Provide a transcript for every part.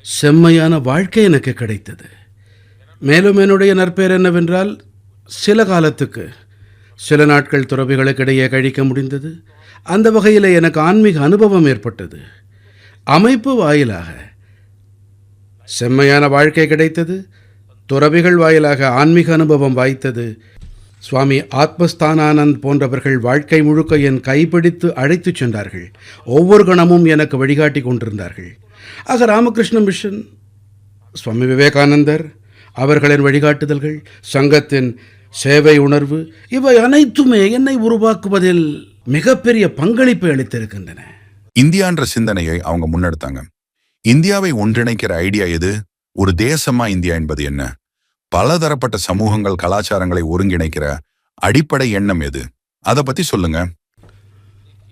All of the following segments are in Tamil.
செம்மையான வாழ்க்கை எனக்கு கிடைத்தது. மேலும் என்னுடைய நற்பெயர் என்னவென்றால், சில காலத்துக்கு சில நாட்கள் துறவிகளுக்கிடையே கழிக்க முடிந்தது. அந்த வகையிலே எனக்கு ஆன்மீக அனுபவம் ஏற்பட்டது. அமைப்பு வாயிலாக செம்மையான வாழ்க்கை கிடைத்தது. துறவிகள் வாயிலாக ஆன்மீக அனுபவம் வாய்த்தது. சுவாமி ஆத்மஸ்தானானந்த் போன்றவர்கள் வாழ்க்கை முழுக்க என் கைப்பிடித்து அழைத்துச் சென்றார்கள். ஒவ்வொரு கணமும் எனக்கு வழிகாட்டி கொண்டிருந்தார்கள். ஆக ராமகிருஷ்ண மிஷன், சுவாமி விவேகானந்தர் அவர்களின் வழிகாட்டுதல்கள், சங்கத்தின் சேவை உணர்வு, இவை அனைத்துமே என்னை உருவாக்குவதில் மிகப்பெரிய பங்களிப்பை அளித்திருக்கின்றன. இந்தியான்ற சிந்தனையை அவங்க முன்னெடுத்தாங்க. இந்தியாவை ஒன்றிணைக்கிற ஐடியா எது? ஒரு தேசமா இந்தியா என்பது என்ன? பலதரப்பட்ட சமூகங்கள், கலாச்சாரங்களை ஒருங்கிணைக்கிற அடிப்படை எண்ணம் எது? அதை பத்தி சொல்லுங்க.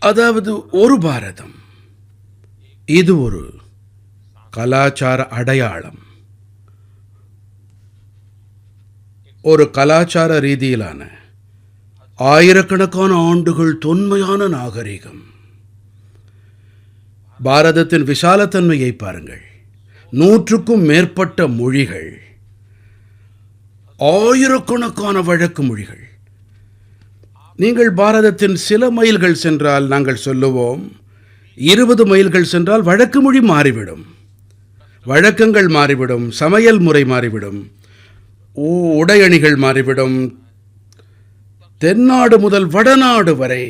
அதாவது ஒரு பாரதம், இது ஒரு கலாச்சார அடையாளம். ஒரு கலாச்சார ரீதியிலான ஆயிரக்கணக்கான ஆண்டுகள் தொன்மையான நாகரிகம். பாரதத்தின் விசாலத்தன்மையை பாருங்கள். 100க்கும் மேற்பட்ட மொழிகள், ஆயிரக்கணக்கான வழக்கு மொழிகள். நீங்கள் பாரதத்தின் சில மைல்கள் சென்றால், நாங்கள் சொல்லுவோம் 20 மைல்கள் சென்றால் வழக்கு மொழி மாறிவிடும், வழக்கங்கள் மாறிவிடும், சமையல் முறை மாறிவிடும், உடையணிகள் மாறிவிடும். தென்னாடு முதல் வடநாடு வரை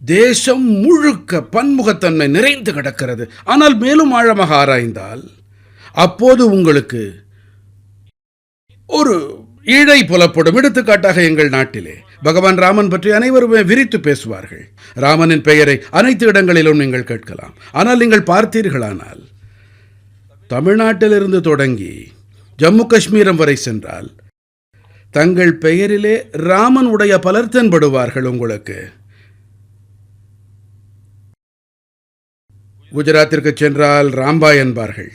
தேசம் முழுக்க பன்முகத்தன்மை நிறைந்து கிடக்கிறது. ஆனால் மேலும் ஆழமாக ஆராய்ந்தால் அப்போது உங்களுக்கு ஒரு இழை புலப்படும். எடுத்துக்காட்டாக, எங்கள் நாட்டிலே பகவான் ராமன் பற்றி அனைவருமே விரித்து பேசுவார்கள். ராமனின் பெயரை அனைத்து இடங்களிலும் நீங்கள் கேட்கலாம். ஆனால் நீங்கள் பார்த்தீர்களானால், தமிழ்நாட்டிலிருந்து தொடங்கி ஜம்மு காஷ்மீரம் வரை சென்றால் தங்கள் பெயரிலே ராமன் உடைய பலர் தென்படுவார்கள் உங்களுக்கு. குஜராத்திற்கு சென்றால் ராம்பாய் என்பார்கள்,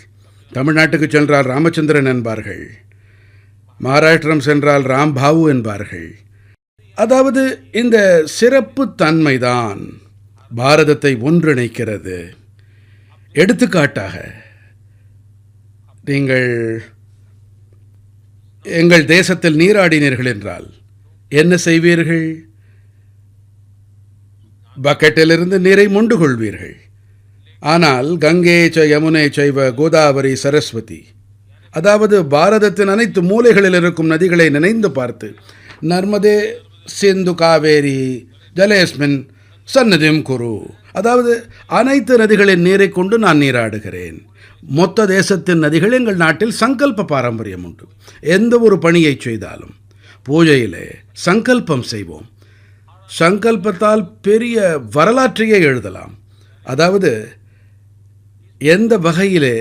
தமிழ்நாட்டுக்கு சென்றால் ராமச்சந்திரன் என்பார்கள், மகாராஷ்டிரம் சென்றால் ராம்பாவு என்பார்கள். அதாவது இந்த சிறப்பு தன்மைதான் பாரதத்தை ஒன்றிணைக்கிறது. எடுத்துக்காட்டாக, நீங்கள் எங்கள் தேசத்தில் நீராடினீர்கள் என்றால் என்ன செய்வீர்கள்? பக்கெட்டிலிருந்து நீரை மொண்டு கொள்வீர்கள். ஆனால் கங்கே ச யமுனை சைவ கோதாவரி சரஸ்வதி, அதாவது பாரதத்தின் அனைத்து மூலைகளில் இருக்கும் நதிகளை நினைந்து பார்த்து, நர்மதே சிந்து காவேரி ஜலேஸ்மின் சன்னதிம் குரு, அதாவது அனைத்து நதிகளின் நீரை கொண்டு நான் நீராடுகிறேன். மொத்த தேசத்தின் நதிகள் எங்கள் நாட்டில் சங்கல்ப பாரம்பரியம் உண்டு. எந்த ஒரு பணியை செய்தாலும் பூஜையிலே சங்கல்பம் செய்வோம். சங்கல்பத்தால் பெரிய வரலாற்றையே எழுதலாம். அதாவது எந்த வகையிலே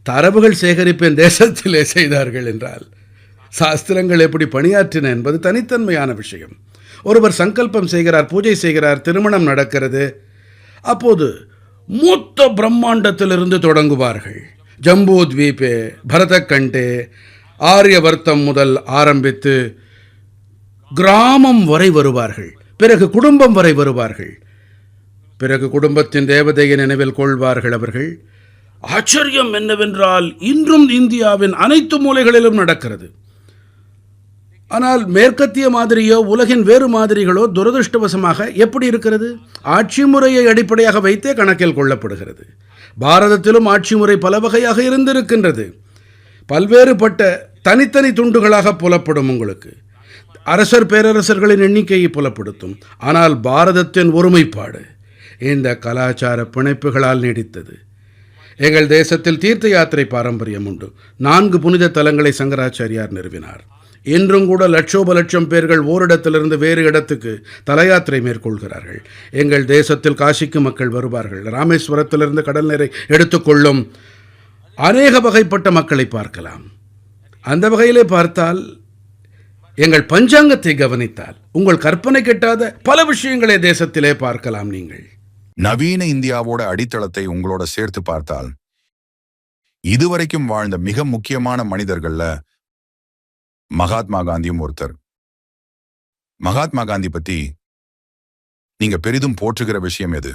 தரவுகள் சேகரிப்பேன் தேசத்திலே செய்தார்கள் என்றால், சாஸ்திரங்கள் எப்படி பணியாற்றின என்பது தனித்தன்மையான விஷயம். ஒருவர் சங்கல்பம் செய்கிறார், பூஜை செய்கிறார், திருமணம் நடக்கிறது. அப்போது மொத்த பிரம்மாண்டத்திலிருந்து தொடங்குவார்கள். ஜம்பூத்வீபே, பரதக்கண்டே, ஆரியவர்த்தம் முதல் ஆரம்பித்து கிராமம் வரை வருவார்கள். பிறகு குடும்பம் வரை வருவார்கள். பிறகு குடும்பத்தின் தேவதையை நினைவில் கொள்வார்கள் அவர்கள். ஆச்சரியம் என்னவென்றால், இன்றும் இந்தியாவின் அனைத்து மூலைகளிலும் நடக்கிறது. ஆனால் மேற்கத்திய மாதிரியோ உலகின் வேறு மாதிரிகளோ துரதிருஷ்டவசமாக எப்படி இருக்கிறது? ஆட்சி முறையை அடிப்படையாக வைத்தே கணக்கில் கொள்ளப்படுகிறது. பாரதத்திலும் ஆட்சி முறை பல வகையாக இருந்திருக்கின்றது. பல்வேறுபட்ட தனித்தனி துண்டுகளாக புலப்படும் உங்களுக்கு. அரசர் பேரரசர்களின் எண்ணிக்கையை புலப்படுத்தும். ஆனால் பாரதத்தின் ஒருமைப்பாடு இந்த கலாச்சார பிணைப்புகளால் நீடித்தது. எங்கள் தேசத்தில் தீர்த்த யாத்திரை பாரம்பரியம் உண்டு. 4 புனித தலங்களை சங்கராச்சாரியார் நிறுவினார். இன்றும் கூட லட்சோப லட்சம் பேர்கள் ஓரிடத்திலிருந்து வேறு இடத்துக்கு தல யாத்திரை மேற்கொள்கிறார்கள். எங்கள் தேசத்தில் காசிக்கு மக்கள் வருவார்கள். ராமேஸ்வரத்திலிருந்து கடல் நீரை எடுத்துக்கொள்ளும் அநேக வகைப்பட்ட மக்களை பார்க்கலாம். அந்த வகையிலே பார்த்தால், எங்கள் பஞ்சாங்கத்தை கவனித்தால் உங்கள் கற்பனை கெட்டாத பல விஷயங்களை தேசத்திலே பார்க்கலாம். நீங்கள் நவீன இந்தியாவோட அடித்தளத்தை உங்களோட சேர்த்து பார்த்தால், இதுவரைக்கும் வாழ்ந்த மிக முக்கியமான மனிதர்கள்ல மகாத்மா காந்தியும் ஒருத்தர். மகாத்மா காந்தி பத்தி நீங்க பெரிதும் போற்றுகிற விஷயம் எது?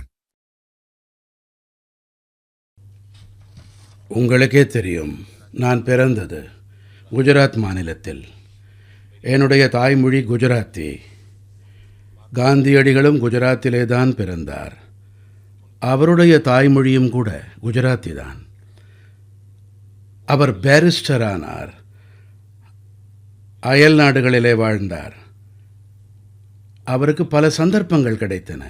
உங்களுக்கே தெரியும், நான் பிறந்தது குஜராத் மாநிலத்தில். என்னுடைய தாய்மொழி குஜராத்தி. காந்தியடிகளும் குஜராத்திலே தான் பிறந்தார். அவருடைய தாய்மொழியும் கூட குஜராத்தி தான். அவர் பேரிஸ்டர் ஆனார். அயல் நாடுகளிலே வாழ்ந்தார். அவருக்கு பல சந்தர்ப்பங்கள் கிடைத்தன.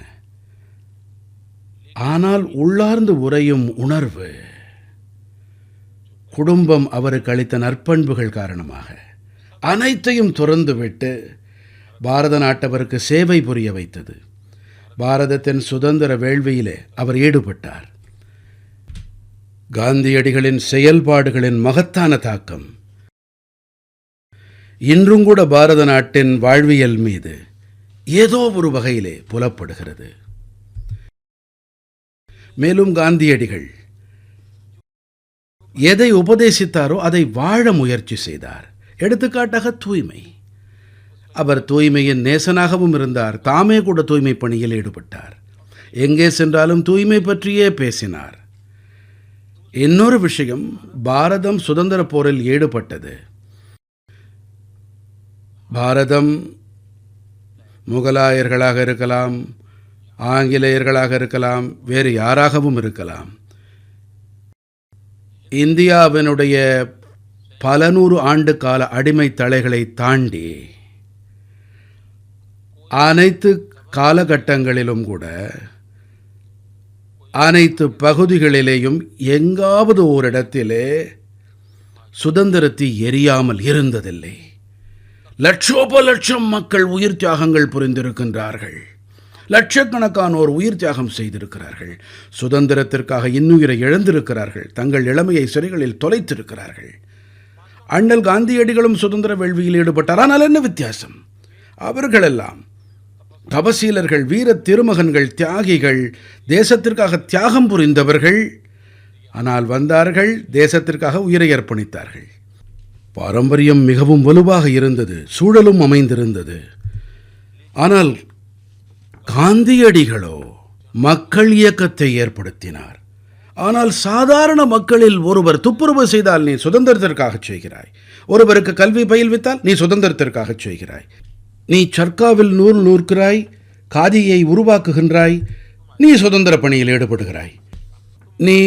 ஆனால் உள்ளார்ந்து உறையும் உணர்வு, குடும்பம் அவருக்கு அளித்த நற்பண்புகள் காரணமாக அனைத்தையும் துறந்துவிட்டு பாரத நாட்டவருக்கு சேவை புரிய வைத்தது. பாரதத்தின் சுதந்திர வேள்வியிலே அவர் ஈடுபட்டார். காந்தியடிகளின் செயல்பாடுகளின் மகத்தான தாக்கம் இன்றும் கூட பாரத நாட்டின் வாழ்வியல் மீது ஏதோ ஒரு வகையிலே புலப்படுகிறது. மேலும் காந்தியடிகள் எதை உபதேசித்தாரோ அதை வாழ முயற்சி செய்தார். எடுத்துக்காட்டாக தூய்மை. அவர் தூய்மையின் நேசனாகவும் இருந்தார். தாமே கூட தூய்மை பணியில் ஈடுபட்டார். எங்கே சென்றாலும் தூய்மை பற்றியே பேசினார். இன்னொரு விஷயம், பாரதம் சுதந்திர போரில் ஈடுபட்டது. பாரதம் முகலாயர்களாக இருக்கலாம், ஆங்கிலேயர்களாக இருக்கலாம், வேறு யாராகவும் இருக்கலாம். இந்தியாவினுடைய பல நூறு ஆண்டு கால அடிமை தலைகளை தாண்டி அனைத்து காலகட்டங்களிலும் கூட அனைத்து பகுதிகளிலேயும் எங்காவது ஓரிடத்திலே சுதந்திரத்தை எரியாமல் இருந்ததில்லை. லட்சோப லட்சம் மக்கள் உயிர் தியாகங்கள் புரிந்திருக்கின்றார்கள். லட்சக்கணக்கானோர் உயிர் தியாகம் செய்திருக்கிறார்கள். சுதந்திரத்திற்காக இன்னுயிரை இழந்திருக்கிறார்கள். தங்கள் இளமையை சிறைகளில் தொலைத்திருக்கிறார்கள். அண்ணல் காந்தியடிகளும் சுதந்திர வேள்வியில் ஈடுபட்டார். ஆனால் என்ன வித்தியாசம்? அவர்களெல்லாம் தபசீலர்கள், வீர திருமகன்கள், தியாகிகள், தேசத்திற்காக தியாகம் புரிந்தவர்கள். ஆனால் வந்தார்கள், தேசத்திற்காக உயிரை அர்ப்பணித்தார்கள். பாரம்பரியம் மிகவும் வலுவாக இருந்தது, சூழலும் அமைந்திருந்தது. ஆனால் காந்தியடிகளோ மக்கள் இயக்கத்தை ஏற்படுத்தினார். ஆனால் சாதாரண மக்களில் ஒருவர் துப்புரவு செய்தால் நீ சுதந்திரத்திற்காக செய்கிறாய், ஒருவருக்கு கல்வி பயில்வித்தால் நீ சுதந்திரத்திற்காக செய்கிறாய், நீ சர்க்காவில் நூல் நூற்கிறாய், காதியை உருவாக்குகின்றாய், நீ சுதந்திர பணியில் ஈடுபடுகிறாய், நீ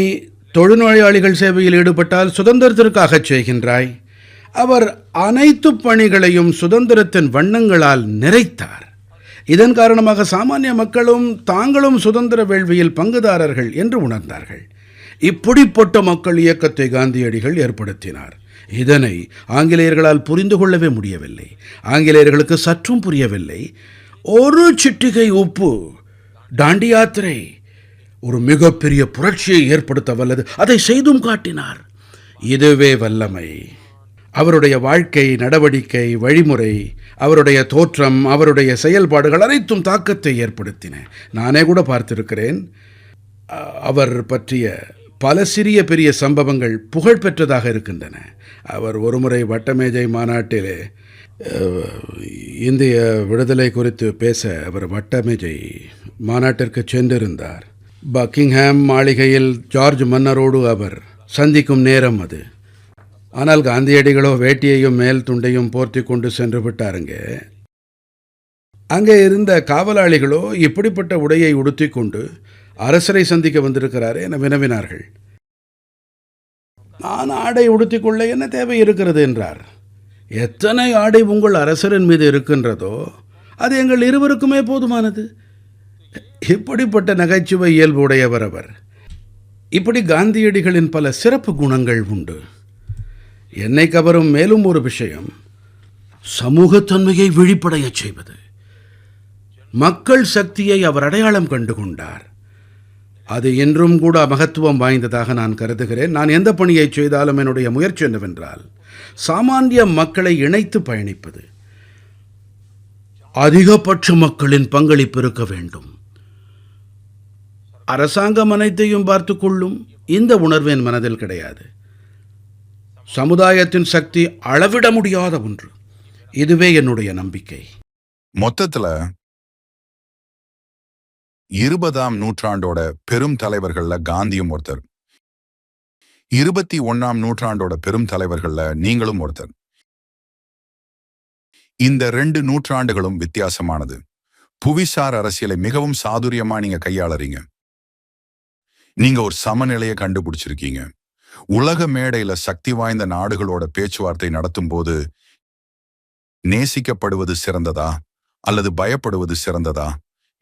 தொழுநோயாளிகள் சேவையில் ஈடுபட்டால் சுதந்திரத்திற்காக செய்கின்றாய். அவர் அனைத்து பணிகளையும் சுதந்திரத்தின் வண்ணங்களால் நிறைத்தார். இதன் காரணமாக சாமானிய மக்களும் தாங்களும் சுதந்திர வேள்வியில் பங்குதாரர்கள் என்று உணர்ந்தார்கள். இப்படிப்பட்ட மக்கள் இயக்கத்தை காந்தியடிகள் ஏற்படுத்தினார். இதனை ஆங்கிலேயர்களால் புரிந்து கொள்ளவே முடியவில்லை. ஆங்கிலேயர்களுக்கு சற்றும் புரியவில்லை. ஒரு சிட்டிகை உப்பு, டாண்டி யாத்திரை ஒரு மிகப்பெரிய புரட்சியை ஏற்படுத்த வல்லது. அதை செய்தும் காட்டினார். இதுவே வல்லமை. அவருடைய வாழ்க்கை, நடவடிக்கை, வழிமுறை, அவருடைய தோற்றம், அவருடைய செயல்பாடுகள் அனைத்தும் தாக்கத்தை ஏற்படுத்தின. நானே கூட பார்த்திருக்கிறேன். அவர் பற்றிய பல சிறிய பெரிய சம்பவங்கள் புகழ்பெற்றதாக இருக்கின்றன. அவர் ஒருமுறை வட்டமேஜை மாநாட்டிலே இந்திய விடுதலை குறித்து பேச அவர் வட்டமேஜை மாநாட்டிற்கு சென்றிருந்தார். பக்கிங்ஹாம் மாளிகையில் ஜார்ஜ் மன்னரோடு அவர் சந்திக்கும் நேரம் அது. ஆனால் காந்தியடிகளோ வேட்டியையும் மேல் துண்டையும் போர்த்தி கொண்டு சென்று விட்டாருங்க. அங்கே இருந்த காவலாளிகளோ இப்படிப்பட்ட உடையை உடுத்தி கொண்டு அரசரை சந்திக்க வந்திருக்கிறாரே என வினவினார்கள். நான் ஆடை உடுத்திக்கொள்ள என்ன தேவை இருக்கிறது என்றார். எத்தனை ஆடை உங்கள் அரசரின் மீது இருக்கின்றதோ அது எங்கள் இருவருக்குமே போதுமானது. இப்படிப்பட்ட நகைச்சுவை இயல்பு உடையவர் அவர். இப்படி காந்தியடிகளின் பல சிறப்பு குணங்கள் உண்டு. என்னை கவரும் மேலும் ஒரு விஷயம், சமூகத்தன்மையை விழிப்படையச் செய்வது. மக்கள் சக்தியை அவர் அடையாளம் கண்டு கொண்டார். அது இன்றும் கூட மகத்துவம் வாய்ந்ததாக நான் கருதுகிறேன். நான் எந்த பணியை செய்தாலும் என்னுடைய முயற்சி என்னவென்றால் சாமானிய மக்களை இணைத்து பயணிப்பது. அதிகபட்ச மக்களின் பங்களிப்பு இருக்க வேண்டும். அரசாங்கம் அனைத்தையும் பார்த்து கொள்ளும் இந்த உணர்வு என் மனதில் கிடையாது. சமுதாயத்தின் சக்தி அளவிட முடியாத ஒன்று. இதுவே என்னுடைய நம்பிக்கை. மொத்தத்துல 20ஆம் நூற்றாண்டோட பெரும் தலைவர்கள்ல காந்தியும் ஒருத்தர். 21ஆம் நூற்றாண்டோட பெரும் தலைவர்கள்ல நீங்களும் ஒருத்தர். இந்த 2 நூற்றாண்டுகளும் வித்தியாசமானது. புவிசார் அரசியலை மிகவும் சாதுரியமா நீங்க கையாளறீங்க. நீங்க ஒரு சமநிலையை கண்டுபிடிச்சிருக்கீங்க. உலக மேடையில சக்தி வாய்ந்த நாடுகளோட பேச்சுவார்த்தை நடத்தும் போது நேசிக்கப்படுவது சிறந்ததா அல்லது பயப்படுவது சிறந்ததா?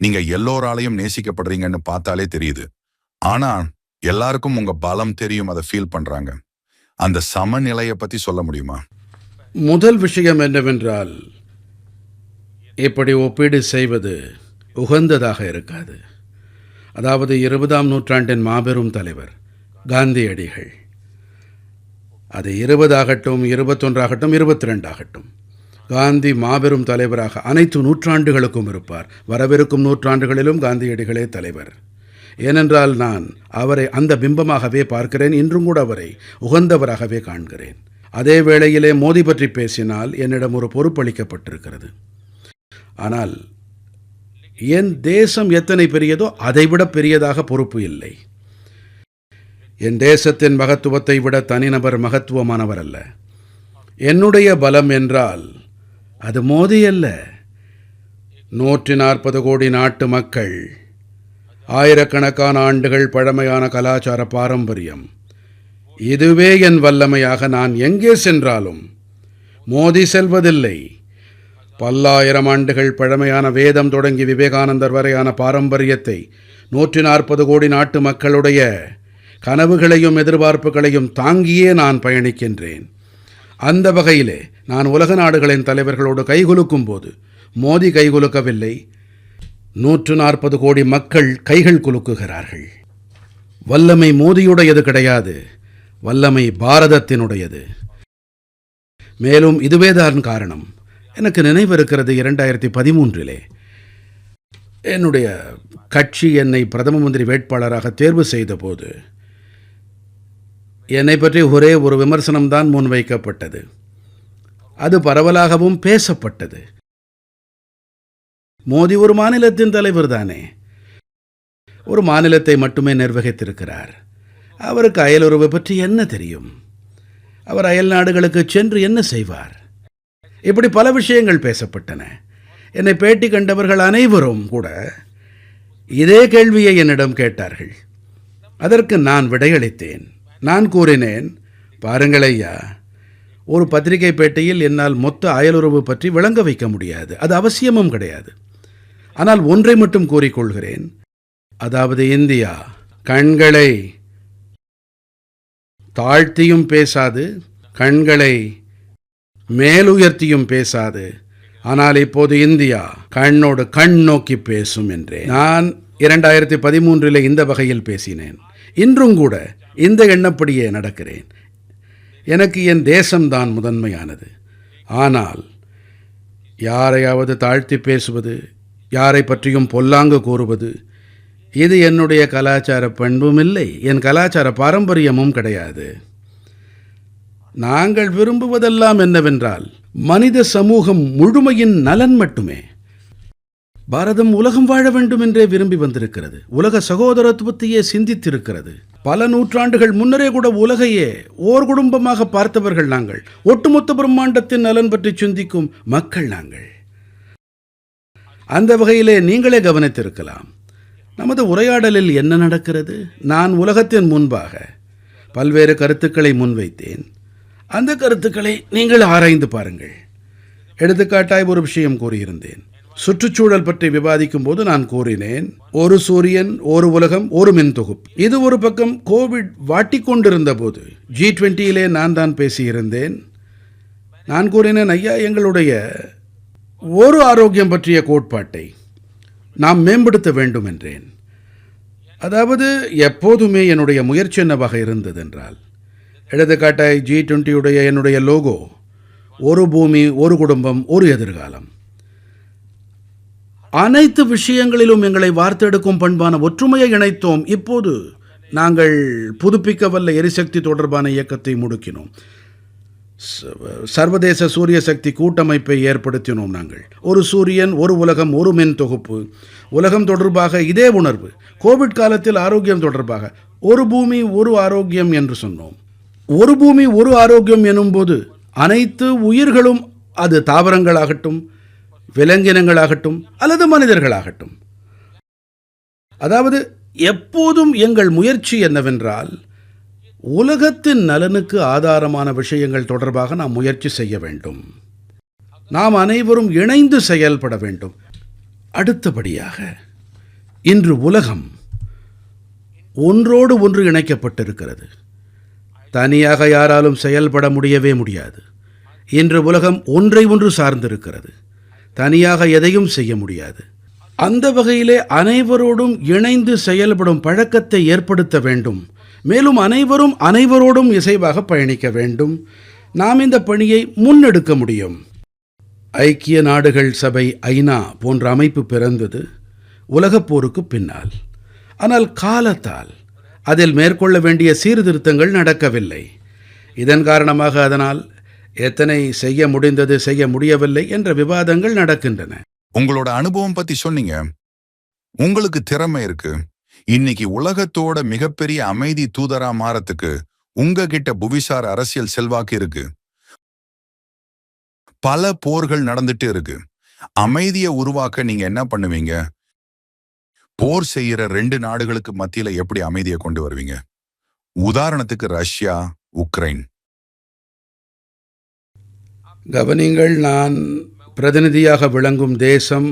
நீங்க எல்லோராலையும் நேசிக்கப்படுறீங்கன்னு பார்த்தாலே தெரியுது. ஆனா எல்லாருக்கும் உங்க பலம் தெரியும், அதை ஃபீல் பண்றாங்க. அந்த சமநிலையை பத்தி சொல்ல முடியுமா? முதல் விஷயம் என்னவென்றால், இப்படி ஒப்பீடு செய்வது உகந்ததாக இருக்காது. அதாவது 20ஆம் நூற்றாண்டின் மாபெரும் தலைவர் காந்தியடிகள், அது 20 ஆகட்டும், 21 ஆகட்டும், 22 ஆகட்டும், காந்தி மாபெரும் தலைவராக அனைத்து நூற்றாண்டுகளுக்கும் இருப்பார். வரவிருக்கும் நூற்றாண்டுகளிலும் காந்தியடிகளே தலைவர். ஏனென்றால் நான் அவரை அந்த பிம்பமாகவே பார்க்கிறேன். இன்றும் கூட அவரை உகந்தவராகவே காண்கிறேன். அதே வேளையிலே மோடி பற்றி பேசினால் என்னிடம் ஒரு பொறுப்பளிக்கப்பட்டிருக்கிறது. ஆனால் என் தேசம் எத்தனை பெரியதோ அதைவிட பெரியதாக பொறுப்பு இல்லை. என் தேசத்தின் மகத்துவத்தை விட தனிநபர் மகத்துவமானவர் அல்ல. என்னுடைய பலம் என்றால் அது மோடி அல்ல, 140 கோடி நாட்டு மக்கள், ஆயிரக்கணக்கான ஆண்டுகள் பழமையான கலாச்சார பாரம்பரியம். இதுவே என் வல்லமையாக நான் எங்கே சென்றாலும் மோதி செல்வதில்லை. பல்லாயிரம் ஆண்டுகள் பழமையான வேதம் தொடங்கி விவேகானந்தர் வரையான பாரம்பரியத்தை 140 கோடி நாட்டு மக்களுடைய கனவுகளையும் எதிர்பார்ப்புகளையும் தாங்கியே நான் பயணிக்கின்றேன். அந்த வகையிலே நான் உலக நாடுகளின் தலைவர்களோடு கைகுலுக்கும் போது மோடி கைகுலுக்கவில்லை, 140 கோடி மக்கள் கைகள் குலுக்குகிறார்கள். வல்லமை மோடியுடையது கிடையாது, வல்லமை பாரதத்தினுடையது. மேலும் இதுவேதான் காரணம். எனக்கு நினைவிருக்கிறது, 2013 என்னுடைய கட்சி என்னை பிரதம மந்திரி வேட்பாளராக தேர்வு செய்த போது என்னை பற்றி ஒரே ஒரு விமர்சனம்தான் முன்வைக்கப்பட்டது. அது பரவலாகவும் பேசப்பட்டது. மோடி ஒரு மாநிலத்தின் தலைவர் தானே, ஒரு மாநிலத்தை மட்டுமே நிர்வகித்திருக்கிறார். அவருக்கு அயலுறவு பற்றி என்ன தெரியும்? அவர் அயல் நாடுகளுக்கு சென்று என்ன செய்வார்? இப்படி பல விஷயங்கள் பேசப்பட்டன. என்னை பேட்டி கண்டவர்கள் அனைவரும் கூட இதே கேள்வியை என்னிடம் கேட்டார்கள். அதற்கு நான் விடையளித்தேன். நான் கூறினேன், பாருங்கள் ஐயா, ஒரு பத்திரிகை பேட்டியில் என்னால் மொத்த அயலுறவு பற்றி விளங்க வைக்க முடியாது, அது அவசியமும் கிடையாது. ஆனால் ஒன்றை மட்டும் கூறிக்கொள்கிறேன், அதாவது இந்தியா கண்களை தாழ்த்தியும் பேசாது, கண்களை மேலுயர்த்தியும் பேசாது. ஆனால் இப்போது இந்தியா கண்ணோடு கண் நோக்கி பேசும் என்றேன். நான் 2013 இந்த வகையில் பேசினேன். இன்றும் கூட இந்த எண்ணப்படியே நடக்கிறேன். எனக்கு என் தேசம்தான் முதன்மையானது. ஆனால் யாரையாவது தாழ்த்தி பேசுவது, யாரை பற்றியும் பொல்லாங்கு கூறுவது, இது என்னுடைய கலாச்சார பண்பும் இல்லை, என் கலாச்சார பாரம்பரியமும் கிடையாது. நாங்கள் விரும்புவதெல்லாம் என்னவென்றால் மனித சமூகம் முழுமையின் நலன் மட்டுமே. பாரதம் உலகம் வாழ வேண்டும் என்றே விரும்பி வந்திருக்கிறது. உலக சகோதரத்துவத்தையே சிந்தித்திருக்கிறது. பல நூற்றாண்டுகள் முன்னரே கூட உலகையே ஓர் குடும்பமாக பார்த்தவர்கள் நாங்கள். ஒட்டுமொத்த பிரம்மாண்டத்தின் நலன் பற்றி சிந்திக்கும் மக்கள் நாங்கள். அந்த வகையிலே நீங்களே கவனித்திருக்கலாம், நமது உரையாடலில் என்ன நடக்கிறது. நான் உலகத்தின் முன்பாக பல்வேறு கருத்துக்களை முன்வைத்தேன். அந்த கருத்துக்களை நீங்கள் ஆராய்ந்து பாருங்கள். எடுத்துக்காட்டாய் ஒரு விஷயம் கூறியிருந்தேன். சுற்றுச்சூழல் பற்றி விவாதிக்கும் போது நான் கூறினேன், ஒரு சூரியன், ஒரு உலகம், ஒரு மின் தொகுப்பு. இது ஒரு பக்கம் கோவிட் வாட்டிக்கொண்டிருந்த போது G20 நான் தான் பேசியிருந்தேன். நான் கூறினேன், ஐயா, எங்களுடைய ஒரு ஆரோக்கியம் பற்றிய கோட்பாட்டை நாம் மேம்படுத்த வேண்டும் என்றேன். அதாவது எப்போதுமே என்னுடைய முயற்சி என்னவாக இருந்தது என்றால், எடுத்துக்காட்டாய் G20 என்னுடைய லோகோ ஒரு பூமி, ஒரு குடும்பம், ஒரு எதிர்காலம். அனைத்து விஷயங்களிலும் எங்களை வார்த்தெடுக்கும் பண்பான ஒற்றுமையை இணைத்தோம். இப்போது நாங்கள் புதுப்பிக்க வல்ல எரிசக்தி தொடர்பான இயக்கத்தை முடுக்கினோம். சர்வதேச சூரிய சக்தி கூட்டமைப்பை ஏற்படுத்தினோம். நாங்கள் ஒரு சூரியன், ஒரு உலகம், ஒரு மின் தொகுப்பு. உலகம் தொடர்பாக இதே உணர்வு. கோவிட் காலத்தில் ஆரோக்கியம் தொடர்பாக ஒரு பூமி ஒரு ஆரோக்கியம் என்று சொன்னோம். ஒரு பூமி ஒரு ஆரோக்கியம் எனும்போது அனைத்து உயிர்களும், அது தாவரங்களாகட்டும், விலங்கினங்களாகட்டும் அல்லது மனிதர்களாகட்டும், அதாவது எப்போதும் எங்கள் முயற்சி என்னவென்றால், உலகத்தின் நலனுக்கு ஆதாரமான விஷயங்கள் தொடர்பாக நாம் முயற்சி செய்ய வேண்டும். நாம் அனைவரும் இணைந்து செயல்பட வேண்டும். அடுத்தபடியாக, இன்று உலகம் ஒன்றோடு ஒன்று இணைக்கப்பட்டிருக்கிறது. தனியாக யாராலும் செயல்பட முடியவே முடியாது. இன்று உலகம் ஒன்றை ஒன்று சார்ந்திருக்கிறது. தனியாக எதையும் செய்ய முடியாது. அந்த வகையிலே அனைவரோடும் இணைந்து செயல்படும் பழக்கத்தை ஏற்படுத்த வேண்டும். மேலும் அனைவரும் அனைவரோடும் இசைவாக பயணிக்க வேண்டும். நாம் இந்த பணியை முன்னெடுக்க முடியும். ஐக்கிய நாடுகள் சபை, ஐநா போன்ற அமைப்பு பிறந்தது உலகப் போருக்கு பின்னால். ஆனால் காலத்தால் அதில் மேற்கொள்ள வேண்டிய சீர்திருத்தங்கள் நடக்கவில்லை. இதன் காரணமாக அதனால் எத்தனை செய்ய முடிந்தது, செய்ய முடியவில்லை என்ற விவாதங்கள் நடக்கின்றன. உங்களோட அனுபவம் பத்தி சொன்னீங்க. உங்களுக்கு திறமை இருக்கு. இன்னைக்கு உலகத்தோட மிகப்பெரிய அமைதி தூதரா மாறத்துக்கு உங்ககிட்ட புவிசார் அரசியல் செல்வாக்கு இருக்கு. பல போர்கள் நடந்துட்டு இருக்கு. அமைதியை உருவாக்க நீங்க என்ன பண்ணுவீங்க? போர் செய்யற 2 நாடுகளுக்கு மத்தியில எப்படி அமைதியை கொண்டு வருவீங்க? உதாரணத்துக்கு ரஷ்யா, உக்ரைன். கவனிங்கள், நான் பிரதிநிதியாக விளங்கும் தேசம்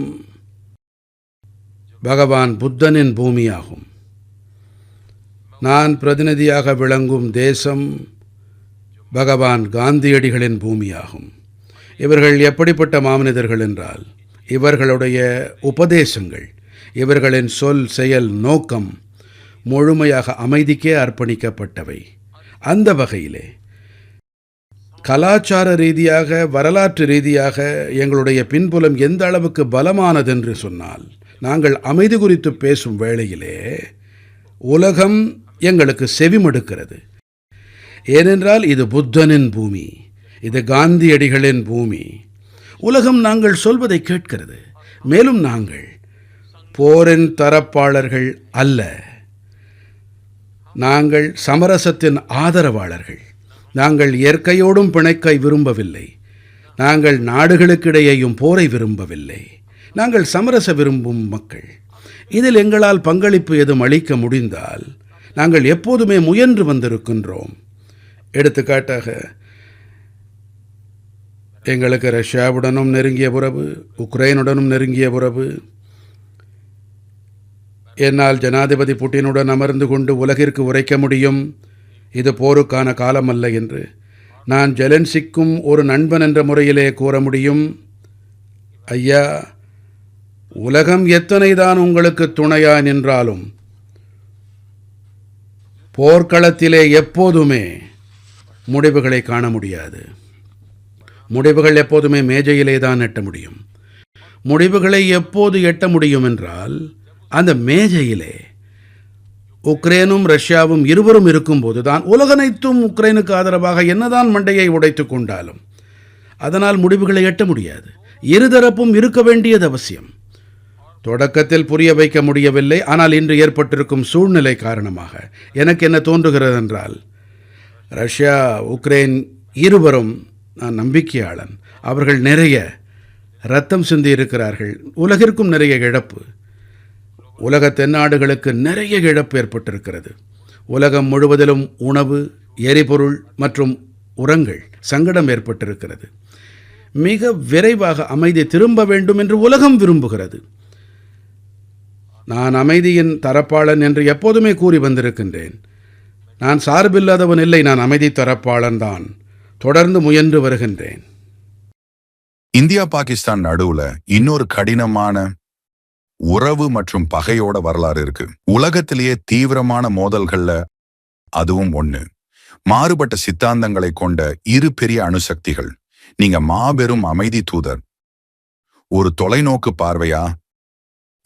பகவான் புத்தனின் பூமியாகும். நான் பிரதிநிதியாக விளங்கும் தேசம் பகவான் காந்தியடிகளின் பூமியாகும். இவர்கள் எப்படிப்பட்ட மாமனிதர்கள் என்றால், இவர்களுடைய உபதேசங்கள், இவர்களின் சொல், செயல், நோக்கம் முழுமையாக அமைதிக்கே அர்ப்பணிக்கப்பட்டவை. அந்த வகையிலே கலாச்சார ரீதியாக, வரலாற்று ரீதியாக எங்களுடைய பின்புலம் எந்த அளவுக்கு பலமானதென்று சொன்னால், நாங்கள் அமைதி குறித்து பேசும் வேளையிலே உலகம் எங்களுக்கு செவிமடுக்கிறது. ஏனென்றால் இது புத்தனின் பூமி, இது காந்தியடிகளின் பூமி. உலகம் நாங்கள் சொல்வதை கேட்கிறது. மேலும் நாங்கள் போரின் தரப்பாளர்கள் அல்ல, நாங்கள் சமரசத்தின் ஆதரவாளர்கள். நாங்கள் இயற்கையோடும் பிணைக்கை விரும்பவில்லை. நாங்கள் நாடுகளுக்கிடையேயும் போரை விரும்பவில்லை. நாங்கள் சமரச விரும்பும் மக்கள். இதில் எங்களால் பங்களிப்பு எதுவும் அளிக்க முடிந்தால் நாங்கள் எப்போதுமே முயன்று வந்திருக்கின்றோம். எடுத்துக்காட்டாக, எங்களுக்கு ரஷ்யாவுடனும் நெருங்கிய உறவு, உக்ரைனுடனும் நெருங்கிய உறவு. என்னால் ஜனாதிபதி புட்டினுடன் அமர்ந்து கொண்டு உலகிற்கு உரைக்க முடியும், இது போருக்கான காலம் அல்ல என்று. நான் ஜெலன்ஸ்கிக்கும் ஒரு நண்பன் என்ற முறையிலே கூற முடியும், ஐயா, உலகம் எத்தனைதான் உங்களுக்கு துணையா நின்றாலும் போர்க்களத்திலே எப்போதுமே முடிவுகளை காண முடியாது. முடிவுகள் எப்போதுமே மேஜையிலே தான் எட்ட முடியும். முடிவுகளை எப்போது எட்ட முடியும் என்றால், அந்த மேஜையிலே உக்ரைனும் ரஷ்யாவும் இருவரும் இருக்கும்போது தான். உலகனைத்தும் உக்ரைனுக்கு ஆதரவாக என்னதான் மண்டையை உடைத்துக் கொண்டாலும் அதனால் முடிவுகளை எட்ட முடியாது. இருதரப்பும் இருக்க வேண்டியது அவசியம். தொடக்கத்தில் புரிய வைக்க முடியவில்லை. ஆனால் இன்று ஏற்பட்டிருக்கும் சூழ்நிலை காரணமாக எனக்கு என்ன தோன்றுகிறது என்றால், ரஷ்யா, உக்ரைன் இருவரும், நான் நம்பிக்கையாளன், அவர்கள் நிறைய இரத்தம் சிந்தி இருக்கிறார்கள். உலகிற்கும் நிறைய இழப்பு, உலக தென்னாடுகளுக்கு நிறைய இழப்பு ஏற்பட்டிருக்கிறது. உலகம் முழுவதிலும் உணவு, எரிபொருள் மற்றும் உரங்கள் சங்கடம் ஏற்பட்டிருக்கிறது. மிக விரைவாக அமைதி திரும்ப வேண்டும் என்று உலகம் விரும்புகிறது. நான் அமைதியின் தரப்பாளன் என்று எப்போதுமே கூறி வந்திருக்கின்றேன். நான் சார்பில்லாதவன் இல்லை, நான் அமைதி தரப்பாளன் தான். தொடர்ந்து முயன்று வருகின்றேன். இந்தியா பாகிஸ்தான் நடுவுல இன்னொரு கடினமான உறவு மற்றும் பகையோட வரலாறு இருக்கு. உலகத்திலேயே தீவிரமான மோதல்கள்ல அதுவும் ஒண்ணு. மாறுபட்ட சித்தாந்தங்களை கொண்ட 2 பெரிய அணுசக்திகள். நீங்க மாபெரும் அமைதி தூதர். ஒரு தொலைநோக்கு பார்வையா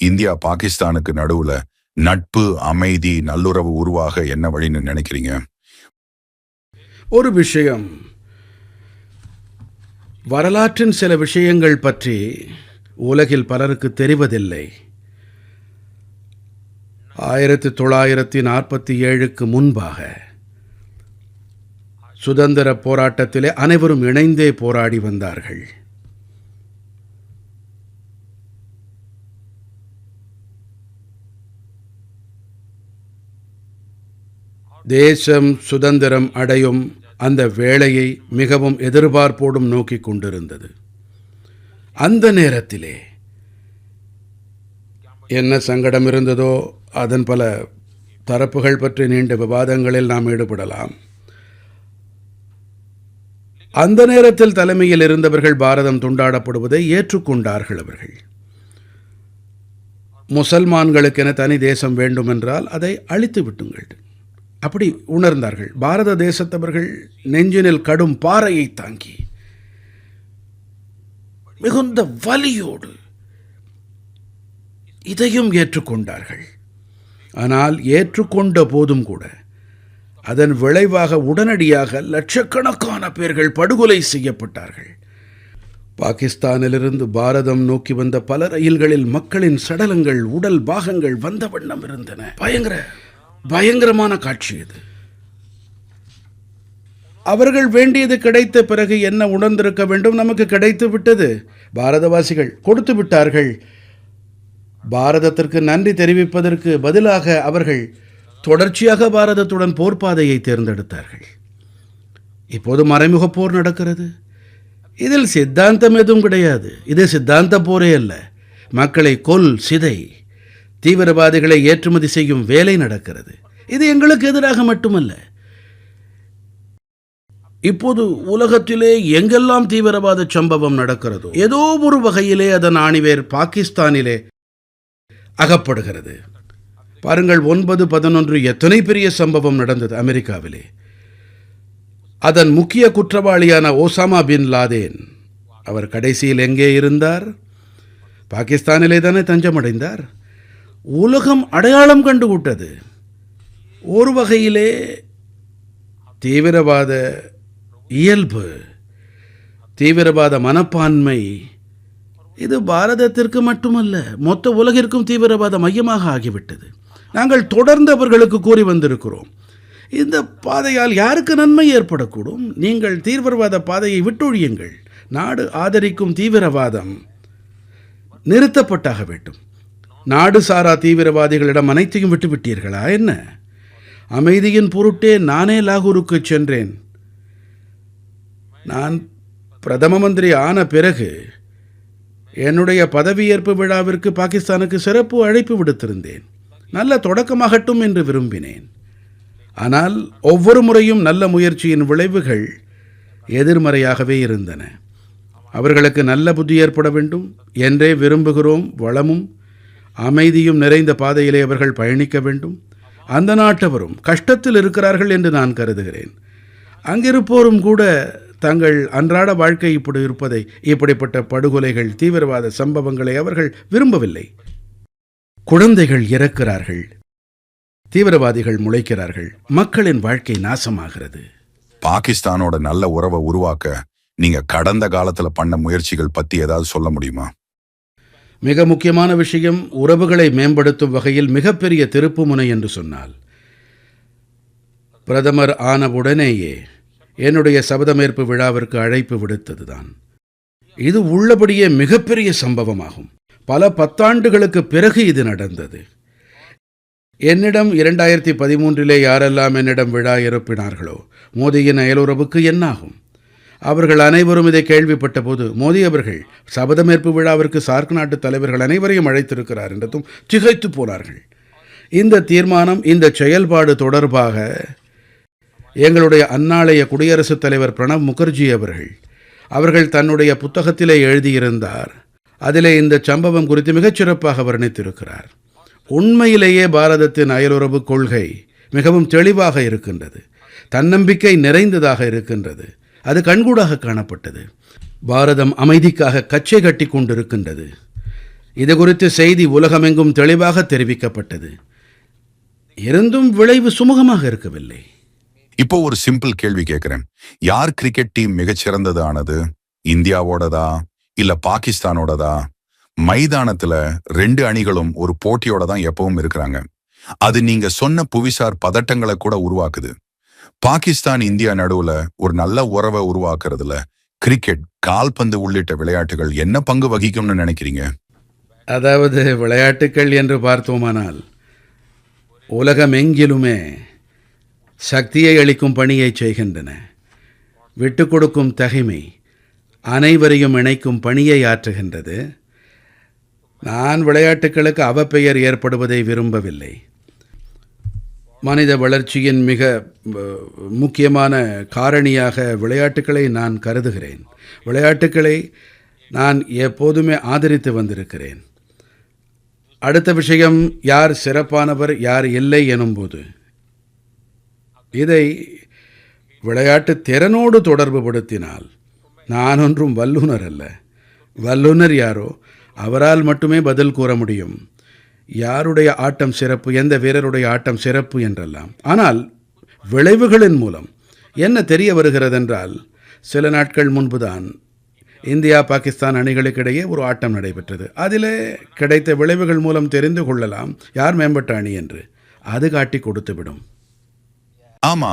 இந்தியா பாகிஸ்தானுக்கு நடுவுல நட்பு, அமைதி, நல்லுறவு உருவாக என்ன வழின்னு நினைக்கிறீங்க? ஒரு விஷயம், வரலாற்றின் சில விஷயங்கள் பற்றி உலகில் பலருக்கு தெரிவதில்லை. 1947க்கு முன்பாக சுதந்திர போராட்டத்திலே அனைவரும் இணைந்தே போராடி வந்தார்கள். தேசம் சுதந்திரம் அடையும் அந்த வேளையை மிகவும் எதிர்பார்ப்போடும் நோக்கிக் கொண்டிருந்தது. அந்த நேரத்திலே என்ன சங்கடம் இருந்ததோ அதன் பல தரப்புகள் பற்றி நீண்ட விவாதங்களில் நாம் ஈடுபடலாம். அந்த நேரத்தில் தலைமையில் இருந்தவர்கள் பாரதம் துண்டாடப்படுவதை ஏற்றுக்கொண்டார்கள். அவர்கள் முசல்மான்களுக்கென தனி தேசம் வேண்டுமென்றால் அதை அழித்து விட்டுங்கள் அப்படி உணர்ந்தார்கள். பாரத தேசத்தவர்கள் நெஞ்சினில் கடும் பாறையை தாங்கி மிகுந்த வலியோடு இதையும் ஏற்றுக்கொண்டார்கள். ஆனால் ஏற்றுக்கொண்ட போதும் கூட அதன் விளைவாக உடனடியாக லட்சக்கணக்கான பேர்கள் படுகொலை செய்யப்பட்டார்கள். பாகிஸ்தானிலிருந்து பாரதம் நோக்கி வந்த பல ரயில்களில் மக்களின் சடலங்கள், உடல் பாகங்கள் வந்த வண்ணம் இருந்தன. பயங்கரமான காட்சி இது. அவர்கள் வேண்டியது கிடைத்த பிறகு என்ன உணர்ந்திருக்க வேண்டும்? நமக்கு கிடைத்து விட்டது. பாரதவாசிகள் கொடுத்து விட்டார்கள். பாரதத்திற்கு நன்றி தெரிவிப்பதற்கு பதிலாக அவர்கள் தொடர்ச்சியாக பாரதத்துடன் போர்ப்பாதையை தேர்ந்தெடுத்தார்கள். இப்போது மறைமுக போர் நடக்கிறது. இதில் சித்தாந்தம் எதுவும் கிடையாது. இது சித்தாந்த போரே அல்ல. மக்களை கொல், சிதை, தீவிரவாதிகளை ஏற்றுமதி செய்யும் வேலை நடக்கிறது. இது எங்களுக்கு எதிராக மட்டுமல்ல. இப்போது உலகத்திலே எங்கெல்லாம் தீவிரவாத சம்பவம் நடக்கிறதோ ஏதோ ஒரு வகையிலே அதன் ஆணிவேர் பாகிஸ்தானிலே அகப்படுகிறது. பாருங்கள், 9/11 எத்தனை பெரிய சம்பவம் நடந்தது அமெரிக்காவிலே. அதன் முக்கிய குற்றவாளியான ஓசாமா பின் லாதேன், அவர் கடைசியில் எங்கே இருந்தார்? பாகிஸ்தானிலே தானே தஞ்சமடைந்தார். உலகம் அடையாளம் கண்டுவிட்டது. ஒரு வகையிலே தீவிரவாத இயல்பு, தீவிரவாத மனப்பான்மை இது பாரதத்திற்கு மட்டுமல்ல, மொத்த உலகிற்கும் தீவிரவாத மையமாக ஆகிவிட்டது. நாங்கள் தொடர்ந்து அவர்களுக்கு கூறி வந்திருக்கிறோம், இந்த பாதையால் யாருக்கு நன்மை ஏற்படக்கூடும்? நீங்கள் தீவிரவாத பாதையை விட்டொழியுங்கள். நாடு ஆதரிக்கும் தீவிரவாதம் நிறுத்தப்பட்டாக வேண்டும். நாடு சாரா தீவிரவாதிகளிடம் அனைத்தையும் விட்டுவிட்டீர்களா என்ன? அமைதியின் பொருட்டே நானே லாகூருக்கு சென்றேன். நான் பிரதம மந்திரி ஆன பிறகு என்னுடைய பதவியேற்பு விழாவிற்கு பாகிஸ்தானுக்கு சிறப்பு அழைப்பு விடுத்திருந்தேன். நல்ல தொடக்கமாகட்டும் என்று விரும்பினேன். ஆனால் ஒவ்வொரு முறையும் நல்ல முயற்சியின் விளைவுகள் எதிர்மறையாகவே இருந்தன. அவர்களுக்கு நல்ல புத்தி ஏற்பட வேண்டும் என்றே விரும்புகிறோம். வளமும் அமைதியும் நிறைந்த பாதையிலே அவர்கள் பயணிக்க வேண்டும். அந்த நாட்டவரும் கஷ்டத்தில் இருக்கிறார்கள் என்று நான் கருதுகிறேன். அங்கிருப்போரும் கூட தங்கள் அன்றாட வாழ்க்கை இப்படி இருப்பதை, இப்படிப்பட்ட படுகொலைகள், தீவிரவாத சம்பவங்களை அவர்கள் விரும்பவில்லை. குழந்தைகள் இறக்கிறார்கள், தீவிரவாதிகள் முளைக்கிறார்கள், மக்களின் வாழ்க்கை நாசமாகிறது. பாகிஸ்தானோட நல்ல உறவை உருவாக்க நீங்க கடந்த காலத்துல பண்ண முயற்சிகள் பத்தி ஏதாவது சொல்ல முடியுமா? மிக முக்கியமான விஷயம், உறவுகளை மேம்படுத்தும் வகையில் மிகப்பெரிய திருப்புமுனை என்று சொன்னால், பிரதமர் ஆனவுடனேயே என்னுடைய சபதமேற்பு விழாவிற்கு அழைப்பு விடுத்ததுதான். இது உள்ளபடியே மிகப்பெரிய சம்பவமாகும். பல பத்தாண்டுகளுக்கு பிறகு இது நடந்தது. என்னிடம் 2013 யாரெல்லாம் என்னிடம் விழா இருப்பினார்களோ, மோதியின் அயலுறவுக்கு என்னாகும்? அவர்கள் அனைவரும் இதை கேள்விப்பட்ட போது, மோதி அவர்கள் சபதமேற்பு விழாவிற்கு சார்க் நாட்டு தலைவர்கள் அனைவரையும் அழைத்திருக்கிறார் என்றதும் திகைத்து போனார்கள். இந்த தீர்மானம், இந்த செயல்பாடு தொடர்பாக எங்களுடைய அந்நாளைய குடியரசுத் தலைவர் பிரணப் முகர்ஜி அவர்கள் தன்னுடைய புத்தகத்திலே எழுதியிருந்தார். அதிலே இந்த சம்பவம் குறித்து மிகச்சிறப்பாக வர்ணித்திருக்கிறார். உண்மையிலேயே பாரதத்தின் அயலுறவு கொள்கை மிகவும் தெளிவாக இருக்கின்றது, தன்னம்பிக்கை நிறைந்ததாக இருக்கின்றது. அது கண்கூடாக காணப்பட்டது. பாரதம் அமைதிக்காக கச்சை கட்டி கொண்டிருக்கின்றது. இது குறித்து செய்தி உலகமெங்கும் தெளிவாக தெரிவிக்கப்பட்டது. இருந்தும் விளைவு சுமூகமாக இருக்கவில்லை. இப்போ ஒரு சிம்பிள் கேள்வி கேட்கிறேன். யார் கிரிக்கெட் டீம் மிகச்சிறந்தது ஆனது? இந்தியாவோடதா இல்ல பாகிஸ்தானோடதா? மைதானத்துல 2 அணிகளும் ஒரு போட்டியோட தான் எப்பவும் இருக்கிறாங்க. அது நீங்க சொன்ன புவிசார் பதட்டங்களை கூட உருவாக்குது. பாகிஸ்தான் இந்தியா நடுவுல ஒரு நல்ல உறவை உருவாக்குறதுல கிரிக்கெட், கால்பந்து உள்ளிட்ட விளையாட்டுகள் என்ன பங்கு வகிக்கும்னு நினைக்கிறீங்க? அதாவது விளையாட்டுக்கள் என்று பார்த்தோமானால் உலகமெங்கிலுமே சக்தியை அளிக்கும் பணியை செய்கின்றன. விட்டு கொடுக்கும் தகைமை அனைவரையும் இணைக்கும் பணியை ஆற்றுகின்றது. நான் விளையாட்டுகளுக்கு அவப்பெயர் ஏற்படுவதை விரும்பவில்லை. மனித வளர்ச்சியின் மிக முக்கியமான காரணியாக விளையாட்டுக்களை நான் கருதுகிறேன். விளையாட்டுக்களை நான் எப்போதுமே ஆதரித்து வந்திருக்கிறேன். அடுத்த விஷயம், யார் சிறப்பானவர் யார் இல்லை எனும்போது இதை விளையாட்டு திறனோடு தொடர்பு படுத்தினால் நான் ஒன்றும் வல்லுனர் அல்ல. வல்லுனர் யாரோ அவரால் மட்டுமே பதில் கூற முடியும். யாருடைய ஆட்டம் சிறப்பு, எந்த வீரருடைய ஆட்டம் சிறப்பு என்றெல்லாம். ஆனால் விளைவுகளின் மூலம் என்ன தெரிய வருகிறதென்றால், சில நாட்கள் முன்புதான் இந்தியா பாகிஸ்தான் அணிகளுக்கிடையே ஒரு ஆட்டம் நடைபெற்றது. அதிலே கிடைத்த விளைவுகள் மூலம் தெரிந்து கொள்ளலாம் யார் மேம்பட்ட அணி என்று. அது காட்டி கொடுத்துவிடும். ஆமா,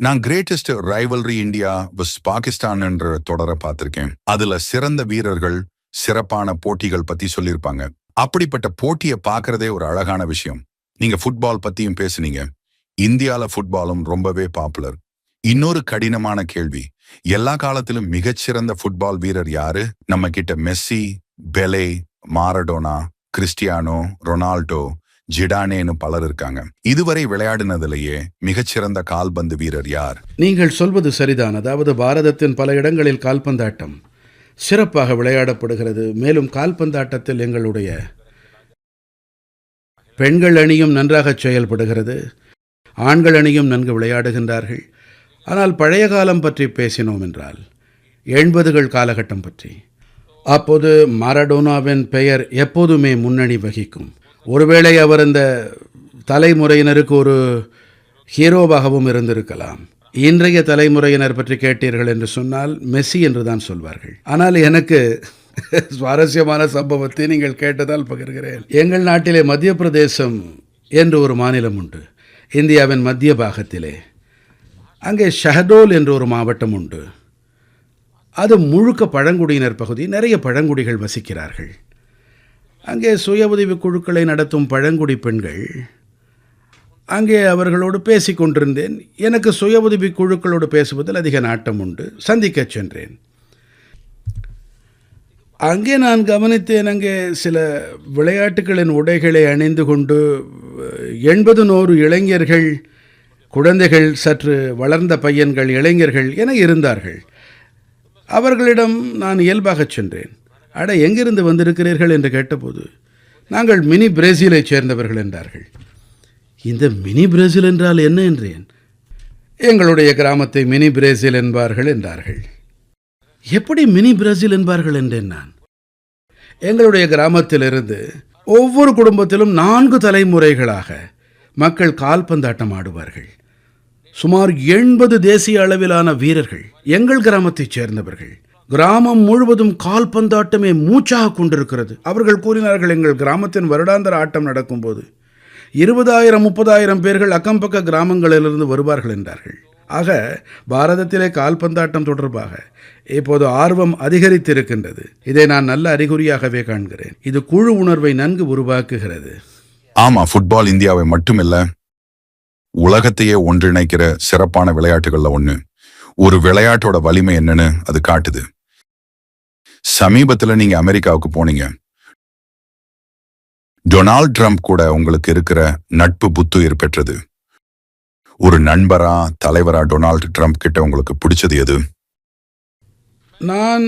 நான் கிரேட்டஸ்ட் ரைவல்ரி இந்தியா வஸ் பாகிஸ்தான் என்ற தொடரை பார்த்திருக்கேன். அதுல சிறந்த வீரர்கள், சிறப்பான போட்டிகள் பத்தி சொல்லியிருப்பாங்க. அப்படிப்பட்ட போட்டியை பார்க்கறதே ஒரு அழகான விஷயம். நீங்க ஃபுட்பால் பத்தியும் பேசுனீங்க. இந்தியால ஃபுட்பாலும் ரொம்பவே பாப்புலர். இன்னொரு கடினமான கேள்வி, எல்லா காலத்திலும் மிகச்சிறந்த ஃபுட்பால் வீரர் யாரு? நம்ம கிட்ட மெஸ்ஸி, பெலே, மாரடோனா, கிறிஸ்டியானோ ரொனால்டோ, ஜிடானேன்னு பலர் இருக்காங்க. இதுவரை விளையாடினதிலேயே மிகச்சிறந்த கால்பந்து வீரர் யார்? நீங்கள் சொல்வது சரிதான். அதாவது பாரதத்தின் பல இடங்களில் கால்பந்தாட்டம் சிறப்பாக விளையாடப்படுகிறது. மேலும் கால்பந்தாட்டத்தில் எங்களுடைய பெண்கள் அணியும் நன்றாக செயல்படுகிறது. ஆண்கள் அணியும் நன்கு விளையாடுகின்றார்கள். ஆனால் பழைய காலம் பற்றி பேசினோம் என்றால் 80கள் காலகட்டம் பற்றி, அப்போது மாரடோனாவின் பெயர் எப்போதுமே முன்னணி வகிக்கும். ஒருவேளை அவர் இந்த தலைமுறையினருக்கு ஒரு ஹீரோவாகவும் இருந்திருக்கலாம். இன்றைய தலைமுறையினர் பற்றி கேட்டீர்கள் என்று சொன்னால் மெஸ்ஸி என்று தான் சொல்வார்கள். ஆனால் எனக்கு சுவாரஸ்யமான சம்பவத்தை நீங்கள் கேட்டதால் பகிர்கிறேன். எங்கள் நாட்டிலே மத்திய பிரதேசம் என்று ஒரு மாநிலம் உண்டு, இந்தியாவின் மத்திய பாகத்திலே. அங்கே ஷஹடோல் என்று ஒரு மாவட்டம் உண்டு. அது முழுக்க பழங்குடியினர் பகுதி. நிறைய பழங்குடிகள் வசிக்கிறார்கள். அங்கே சுய உதவி குழுக்களை நடத்தும் பழங்குடி பெண்கள். அங்கே அவர்களோடு பேசி கொண்டிருந்தேன். எனக்கு சுய உதவி குழுக்களோடு பேசுவதில் அதிக நாட்டம் உண்டு. சந்திக்கச் சென்றேன். அங்கே நான் கவனித்தேன், அங்கே சில விளையாட்டுகளின் உடைகளை அணிந்து கொண்டு 80-100 இளைஞர்கள், குழந்தைகள், சற்று வளர்ந்த பையன்கள், இளைஞர்கள் என இருந்தார்கள். அவர்களிடம் நான் இயல்பாகச் சென்றேன். அட, எங்கிருந்து வந்திருக்கிறீர்கள் என்று கேட்டபோது, நாங்கள் மினி பிரேசிலைச் சேர்ந்தவர்கள் என்றார்கள். இந்த மினி பிரேசில் என்றால் என்ன என்றேன். எங்களுடைய கிராமத்தை மினி பிரேசில் என்பார்கள் என்றார்கள். எப்படி மினி பிரேசில் என்பார்கள் என்றேன் நான். எங்களுடைய கிராமத்திலிருந்து ஒவ்வொரு குடும்பத்திலும் 4 தலைமுறைகளாக மக்கள் கால்பந்தாட்டம் ஆடுவார்கள். சுமார் 80 தேசிய அளவிலான வீரர்கள் எங்கள் கிராமத்தைச் சேர்ந்தவர்கள். கிராமம் முழுவதும் கால்பந்தாட்டமே மூச்சாக கொண்டிருக்கிறது. அவர்கள் கூறினார்கள், எங்கள் கிராமத்தின் வருடாந்திர ஆட்டம் நடக்கும்போது 20,000-30,000 பேர்கள் அக்கம்பக்க கிராமங்களிலிருந்து வருவார்கள் என்றார்கள். ஆக பாரதத்திலே கால்பந்தாட்டம் தொடர்பாக இப்போது ஆர்வம் அதிகரித்திருக்கின்றது. இதை நான் நல்ல அறிகுறியாகவே காண்கிறேன். இது குழு உணர்வை நன்கு உருவாக்குகிறது. ஆமா, ஃபுட்பால் இந்தியாவை மட்டுமில்ல, உலகத்தையே ஒன்றிணைக்கிற சிறப்பான விளையாட்டுகள்ல ஒண்ணு. ஒரு விளையாட்டோட வலிமை என்னன்னு அது காட்டுது. சமீபத்துல நீங்க அமெரிக்காவுக்கு போனீங்க. டொனால்ட் ட்ரம்ப் கூட உங்களுக்கு இருக்கிற நட்பு புத்துயிர் பெற்றது. ஒரு நண்பரா, தலைவரா டொனால்ட் ட்ரம்ப் கிட்ட உங்களுக்கு பிடிச்சது எது? நான்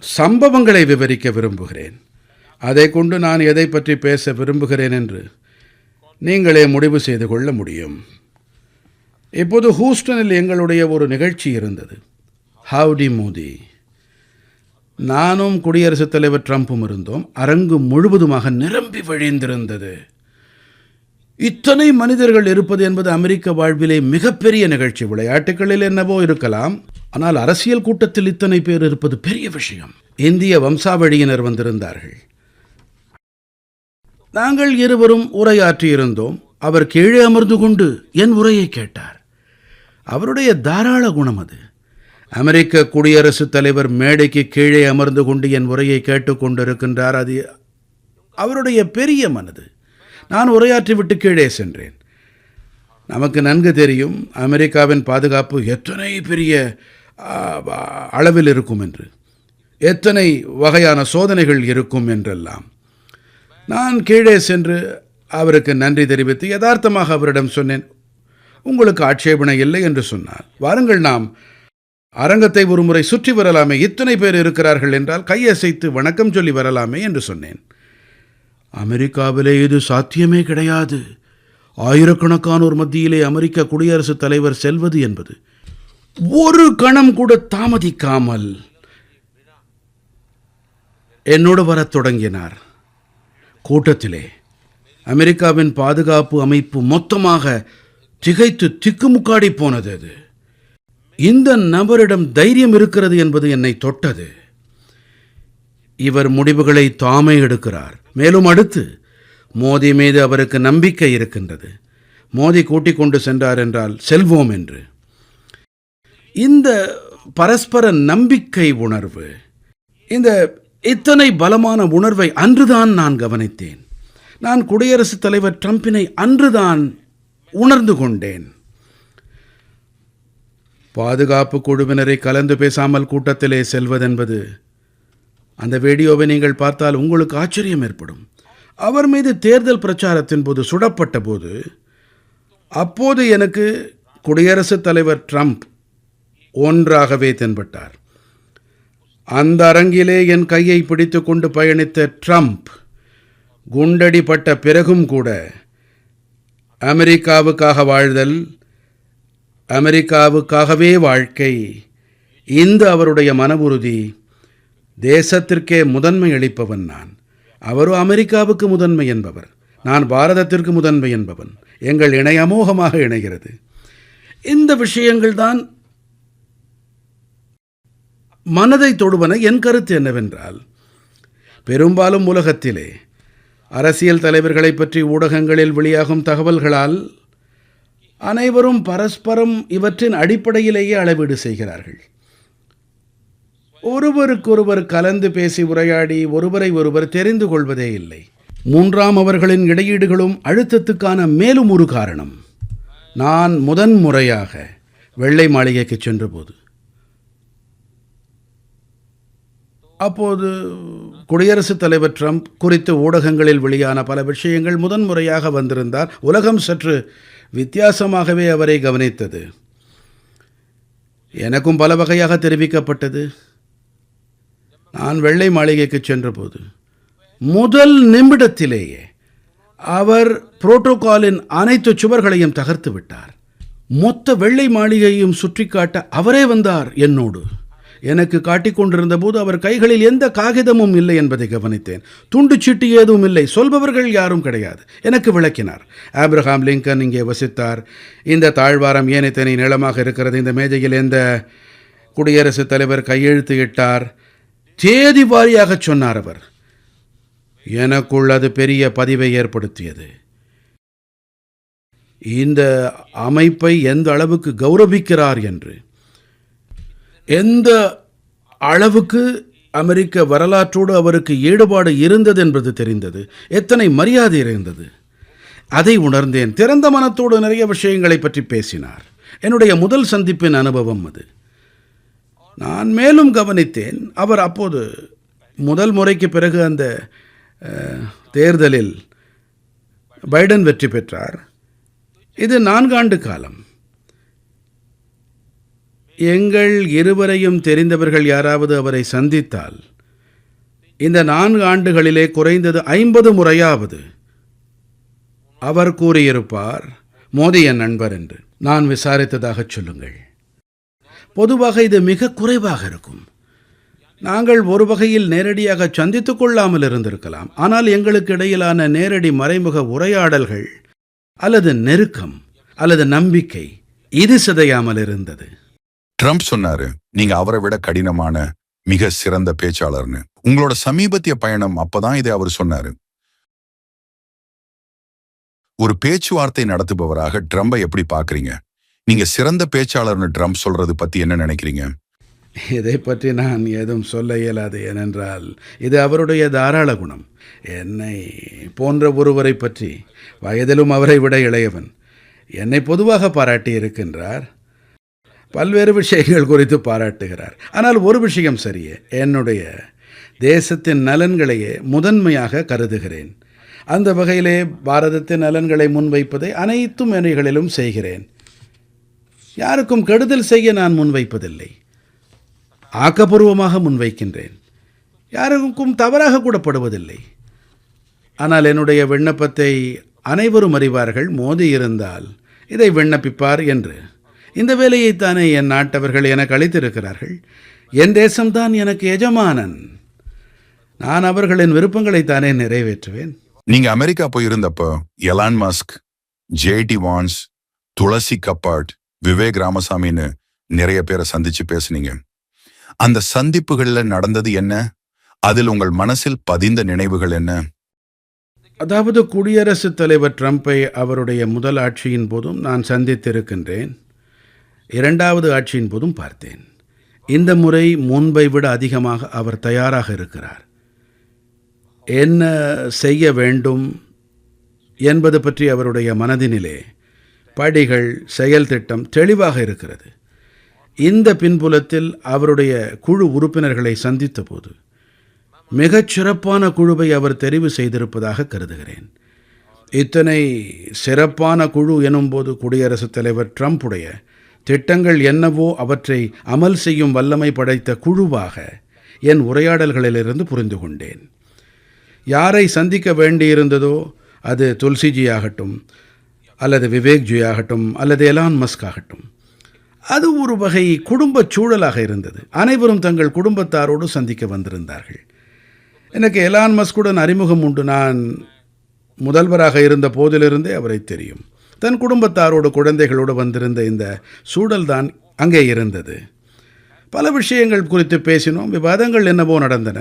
சம்பவங்களை விவரிக்க விரும்புகிறேன். அதை கொண்டு நான் எதை பற்றி பேச விரும்புகிறேன் என்று நீங்களே முடிவு செய்து கொள்ள முடியும். இப்போது ஹூஸ்டனில் எங்களுடைய ஒரு நிகழ்ச்சி இருந்தது, ஹவுடி மோடி. நானும் குடியரசுத் தலைவர் ட்ரம்பும் இருந்தோம். அரங்கு முழுவதுமாக நிரம்பி வழிந்திருந்தது. இத்தனை மனிதர்கள் இருப்பது என்பது அமெரிக்க வாழ்விலே மிகப்பெரிய நிகழ்ச்சி. விளையாட்டுகளில் என்னவோ இருக்கலாம், ஆனால் அரசியல் கூட்டத்தில் இத்தனை பேர் இருப்பது பெரிய விஷயம். இந்திய வம்சாவழியினர் வந்திருந்தார்கள். நாங்கள் இருவரும் உரையாற்றியிருந்தோம். அவர் கீழே அமர்ந்து கொண்டு என் உரையை கேட்டார். அவருடைய தாராள குணம் அது. அமெரிக்க குடியரசுத் தலைவர் மேடைக்கு கீழே அமர்ந்து கொண்டு என் உரையை கேட்டுக்கொண்டிருக்கின்றார். அது அவருடைய பெரிய மனது. நான் உரையாற்றிவிட்டு கீழே சென்றேன். நமக்கு நன்கு தெரியும் அமெரிக்காவின் பாதுகாப்பு எத்தனை பெரிய அளவில் இருக்கும் என்று, எத்தனை வகையான சோதனைகள் இருக்கும் என்றெல்லாம். நான் கீழே சென்று அவருக்கு நன்றி தெரிவித்து யதார்த்தமாக அவரிடம் சொன்னேன், உங்களுக்கு ஆட்சேபனை இல்லை என்று சொன்னார். வாருங்கள், நாம் அரங்கத்தை ஒருமுறை சுற்றி வரலாமே, இத்தனை பேர் இருக்கிறார்கள் என்றால் கையசைத்து வணக்கம் சொல்லி வரலாமே என்று சொன்னேன். அமெரிக்காவிலே இது சாத்தியமே கிடையாது. ஆயிரக்கணக்கானோர் மத்தியிலே அமெரிக்க குடியரசுத் தலைவர் செல்வது என்பது. ஒரு கணம் கூட தாமதிக்காமல் என்னோடு வரத் தொடங்கினார். கூட்டத்திலே அமெரிக்காவின் பாதுகாப்பு அமைப்பு மொத்தமாக திகைத்து திக்குமுக்காடி போனது. அது இந்த நபரிடம் தைரியம் இருக்கிறது என்பது என்னை தொட்டது. இவர் முடிவுகளை தாமே எடுக்கிறார். மேலும் அடுத்து மோடி மீது அவருக்கு நம்பிக்கை இருக்கின்றது. மோடி கூட்டிக் கொண்டு சென்றார் என்றால் செல்வோம் என்று. இந்த பரஸ்பர நம்பிக்கை உணர்வு, இந்த இத்தனை பலமான உணர்வை அன்றுதான் நான் கவனித்தேன். நான் குடியரசுத் தலைவர் ட்ரம்பினை அன்றுதான் உணர்ந்து கொண்டேன். பாதுகாப்பு குழுவினரை கலந்து பேசாமல் கூட்டத்திலே செல்வதென்பது, அந்த வீடியோவை நீங்கள் பார்த்தால் உங்களுக்கு ஆச்சரியம் ஏற்படும். அவர் மீது தேர்தல் பிரச்சாரத்தின் போது சுடப்பட்ட போது, அப்போது எனக்கு குடியரசுத் தலைவர் ட்ரம்ப் ஒன்றாகவே தென்பட்டார். அந்த அரங்கிலே என் கையை பிடித்து கொண்டு பயணித்த ட்ரம்ப் குண்டடிப்பட்ட பிறகும் கூட அமெரிக்காவுக்காக வாழ்தல், அமெரிக்காவுக்காகவே வாழ்க்கை, இந்த அவருடைய மன உறுதி, தேசத்திற்கே முதன்மை அளிப்பவன் நான். அவரோ அமெரிக்காவுக்கு முதன்மை என்பவர், நான் பாரதத்திற்கு முதன்மை என்பவன். எங்கள் இணை அமோகமாக இணைகிறது. இந்த விஷயங்கள் தான் மனதை தொடுவன. என் கருத்து என்னவென்றால், பெரும்பாலும் உலகத்திலே அரசியல் தலைவர்களை பற்றி ஊடகங்களில் வெளியாகும் தகவல்களால் அனைவரும் பரஸ்பரம் இவற்றின் அடிப்படையிலேயே அளவீடு செய்கிறார்கள். ஒருவருக்கொருவர் கலந்து பேசி உரையாடி ஒருவரை ஒருவர் தெரிந்து கொள்வதே இல்லை. மூன்றாம் அவர்களின் இடையீடுகளும் அழுத்தத்துக்கான மேலும் ஒரு காரணம். நான் முதன்முறையாக வெள்ளை மாளிகைக்கு சென்றபோது, அப்போது குடியரசுத் தலைவர் ட்ரம்ப் குறித்து ஊடகங்களில் வெளியான பல விஷயங்கள் முதன்முறையாக வந்திருந்தார். உலகம் சற்று வித்தியாசமாகவே அவரை கவனித்தது. எனக்கும் பல வகையாக தெரிவிக்கப்பட்டது. நான் வெள்ளை மாளிகைக்கு சென்றபோது முதல் நிமிடத்திலேயே அவர் புரோட்டோகாலின் அனைத்து சுவர்களையும் தகர்த்து விட்டார். மொத்த வெள்ளை மாளிகையையும் சுற்றி காட்ட அவரே வந்தார். என்னோடு எனக்கு காட்டிக் கொண்டிருந்த போது அவர் கைகளில் எந்த காகிதமும் இல்லை என்பதை கவனித்தேன். துண்டு சீட்டு ஏதும் இல்லை, சொல்பவர்கள் யாரும் கிடையாது. எனக்கு விளக்கினார். ஆப்ரஹாம் லிங்கன் இங்கே வசித்தார். இந்த தாழ்வாரம் ஏன் இத்தனை நீளமாக இருக்கிறது, இந்த மேஜையில் எந்த குடியரசுத் தலைவர் கையெழுத்து இட்டார், தேதி வாரியாக சொன்னார் அவர். எனக்குள் அது பெரிய பதிவை ஏற்படுத்தியது. இந்த அமைப்பை எந்த அளவுக்கு கௌரவிக்கிறார் என்று, எந்த அளவுக்கு அமெரிக்க வரலாற்றோடு அவருக்கு ஈடுபாடு இருந்தது என்பது தெரிந்தது. எத்தனை மரியாதை இருந்தது அதை உணர்ந்தேன். திறந்த மனத்தோடு நிறைய விஷயங்களை பற்றி பேசினார். என்னுடைய முதல் சந்திப்பின் அனுபவம் அது. நான் மேலும் கவனித்தேன், அவர் அப்போது முதல் முறைக்கு பிறகு அந்த தேர்தலில் பைடன் வெற்றி பெற்றார். இது 4 ஆண்டு காலம். எங்கள் இருவரையும் தெரிந்தவர்கள் யாராவது அவரை சந்தித்தால் இந்த 4 ஆண்டுகளிலே குறைந்தது 50 முறையாவது அவர் கூறியிருப்பார், மோடி என் நண்பர் என்று. நான் விசாரித்ததாக சொல்லுங்கள். பொதுவாக இது மிக குறைவாக இருக்கும். நாங்கள் ஒரு வகையில் நேரடியாக சந்தித்துக் கொள்ளாமல் இருந்திருக்கலாம். ஆனால் எங்களுக்கு இடையிலான நேரடி மறைமுக உரையாடல்கள் அல்லது நெருக்கம் அல்லது நம்பிக்கை, இது சிதையாமல் இருந்தது. ட்ரம்ப் சொன்னாரு, நீங்க அவரை விட கடினமான மிக சிறந்த பேச்சாளர்னு. உங்களோட சமீபத்திய பயணம் அப்பதான் இதை அவர் சொன்னாரு. ஒரு பேச்சுவார்த்தை நடத்துபவராக ட்ரம்பை எப்படி பாக்குறீங்க? நீங்க சிறந்த பேச்சாளர்னு ட்ரம்ப் சொல்றது பத்தி என்ன நினைக்கிறீங்க? இதை பற்றி நான் ஏதும் சொல்ல இயலாது. ஏனென்றால் இது அவருடைய தாராள குணம். என்னை போன்ற ஒருவரை பற்றி, வயதிலும் அவரை விட இளையவன், என்னை பொதுவாக பாராட்டி இருக்கின்றார். பல்வேறு விஷயங்கள் குறித்து பாராட்டுகிறார். ஆனால் ஒரு விஷயம் சரியே, என்னுடைய தேசத்தின் நலன்களையே முதன்மையாக கருதுகிறேன். அந்த வகையிலே பாரதத்தின் நலன்களை முன்வைப்பதை அனைத்து மேடைகளிலும் செய்கிறேன். யாருக்கும் கெடுதல் செய்ய நான் முன்வைப்பதில்லை, ஆக்கப்பூர்வமாக முன்வைக்கின்றேன். யாருக்கும் தவறாக கூடப்படுவதில்லை. ஆனால் என்னுடைய விண்ணப்பத்தை அனைவரும் அறிவார்கள். மோதி இருந்தால் இதை விண்ணப்பிப்பார் என்று. இந்த வேலையைத்தானே என் நாட்டவர்கள் எனக்கு அளித்திருக்கிறார்கள். என் தேசம்தான் எனக்கு எஜமானன். நான் அவர்களின் விருப்பங்களைத்தானே நிறைவேற்றுவேன். நீங்க அமெரிக்கா போயிருந்தப்போ எலான் மஸ்க், ஜேடி வான்ஸ், துளசி கப்பாட், விவேக் ராமசாமின்னு நிறைய பேரை சந்திச்சு பேசுனீங்க. அந்த சந்திப்புகள்ல நடந்தது என்ன? அதில் உங்கள் மனசில் பதிந்த நினைவுகள் என்ன? அதாவது குடியரசுத் தலைவர் ட்ரம்பை அவருடைய முதல் ஆட்சியின் போதும் நான் சந்தித்திருக்கின்றேன். இரண்டாவது ஆட்சியின் போதும் பார்த்தேன். இந்த முறை முன்பை விட அதிகமாக அவர் தயாராக இருக்கிறார். என்ன செய்ய வேண்டும் என்பது பற்றி அவருடைய மனதினிலே படிகள், செயல் திட்டம் தெளிவாக இருக்கிறது. இந்த பின்புலத்தில் அவருடைய குழு உறுப்பினர்களை சந்தித்த போது மிகச் சிறப்பான குழுவை அவர் தெரிவு செய்திருப்பதாக கருதுகிறேன். இத்தனை சிறப்பான குழு எனும்போது குடியரசுத் தலைவர் ட்ரம்புடைய திட்டங்கள் என்னவோ அவற்றை அமல் செய்யும் வல்லமை படைத்த குழுவாக என் உரையாடல்களிலிருந்து புரிந்து கொண்டேன். யாரை சந்திக்க வேண்டியிருந்ததோ, அது துல்சிஜி ஆகட்டும், அல்லது விவேக்ஜி ஆகட்டும், அல்லது எலான் மஸ்க் ஆகட்டும், அது ஒரு வகை குடும்பச் சூழலாக இருந்தது. அனைவரும் தங்கள் குடும்பத்தாரோடு சந்திக்க வந்திருந்தார்கள். எனக்கு எலான் மஸ்குடன் அறிமுகம் உண்டு. நான் முதல்வராக இருந்த போதிலிருந்தே அவரை தெரியும். தன் குடும்பத்தாரோடு, குழந்தைகளோடு வந்திருந்த இந்த சூழல்தான் அங்கே இருந்தது. பல விஷயங்கள் குறித்து பேசினோம். விவாதங்கள் என்னவோ நடந்தன.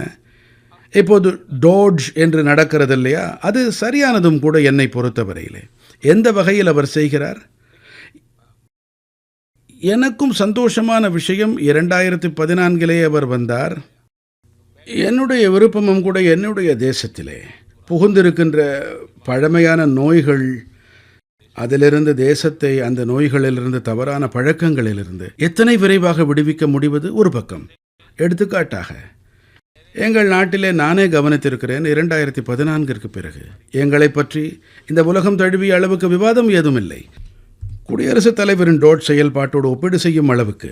இப்போது டோட்ஜ் என்று நடக்கிறது இல்லையா, அது சரியானதும் கூட என்னை பொறுத்தவரையிலே. எந்த வகையில் அவர் செய்கிறார்? எனக்கும் சந்தோஷமான விஷயம், 2014 அவர் வந்தார். என்னுடைய விருப்பமும் கூட என்னுடைய தேசத்திலே புகுந்திருக்கின்ற பழமையான நோய்கள், அதிலிருந்து தேசத்தை அந்த நோய்களிலிருந்து, தவறான பழக்கங்களிலிருந்து எத்தனை விரைவாக விடுவிக்க முடிவது ஒரு பக்கம். எடுத்துக்காட்டாக எங்கள் நாட்டிலே நானே கவனித்திருக்கிறேன். 2014 பிறகு எங்களை பற்றி இந்த உலகம் தழுவிய அளவுக்கு விவாதம் ஏதும் இல்லை, குடியரசுத் தலைவரின் டோட் செயல்பாட்டோடு ஒப்பீடு செய்யும் அளவுக்கு.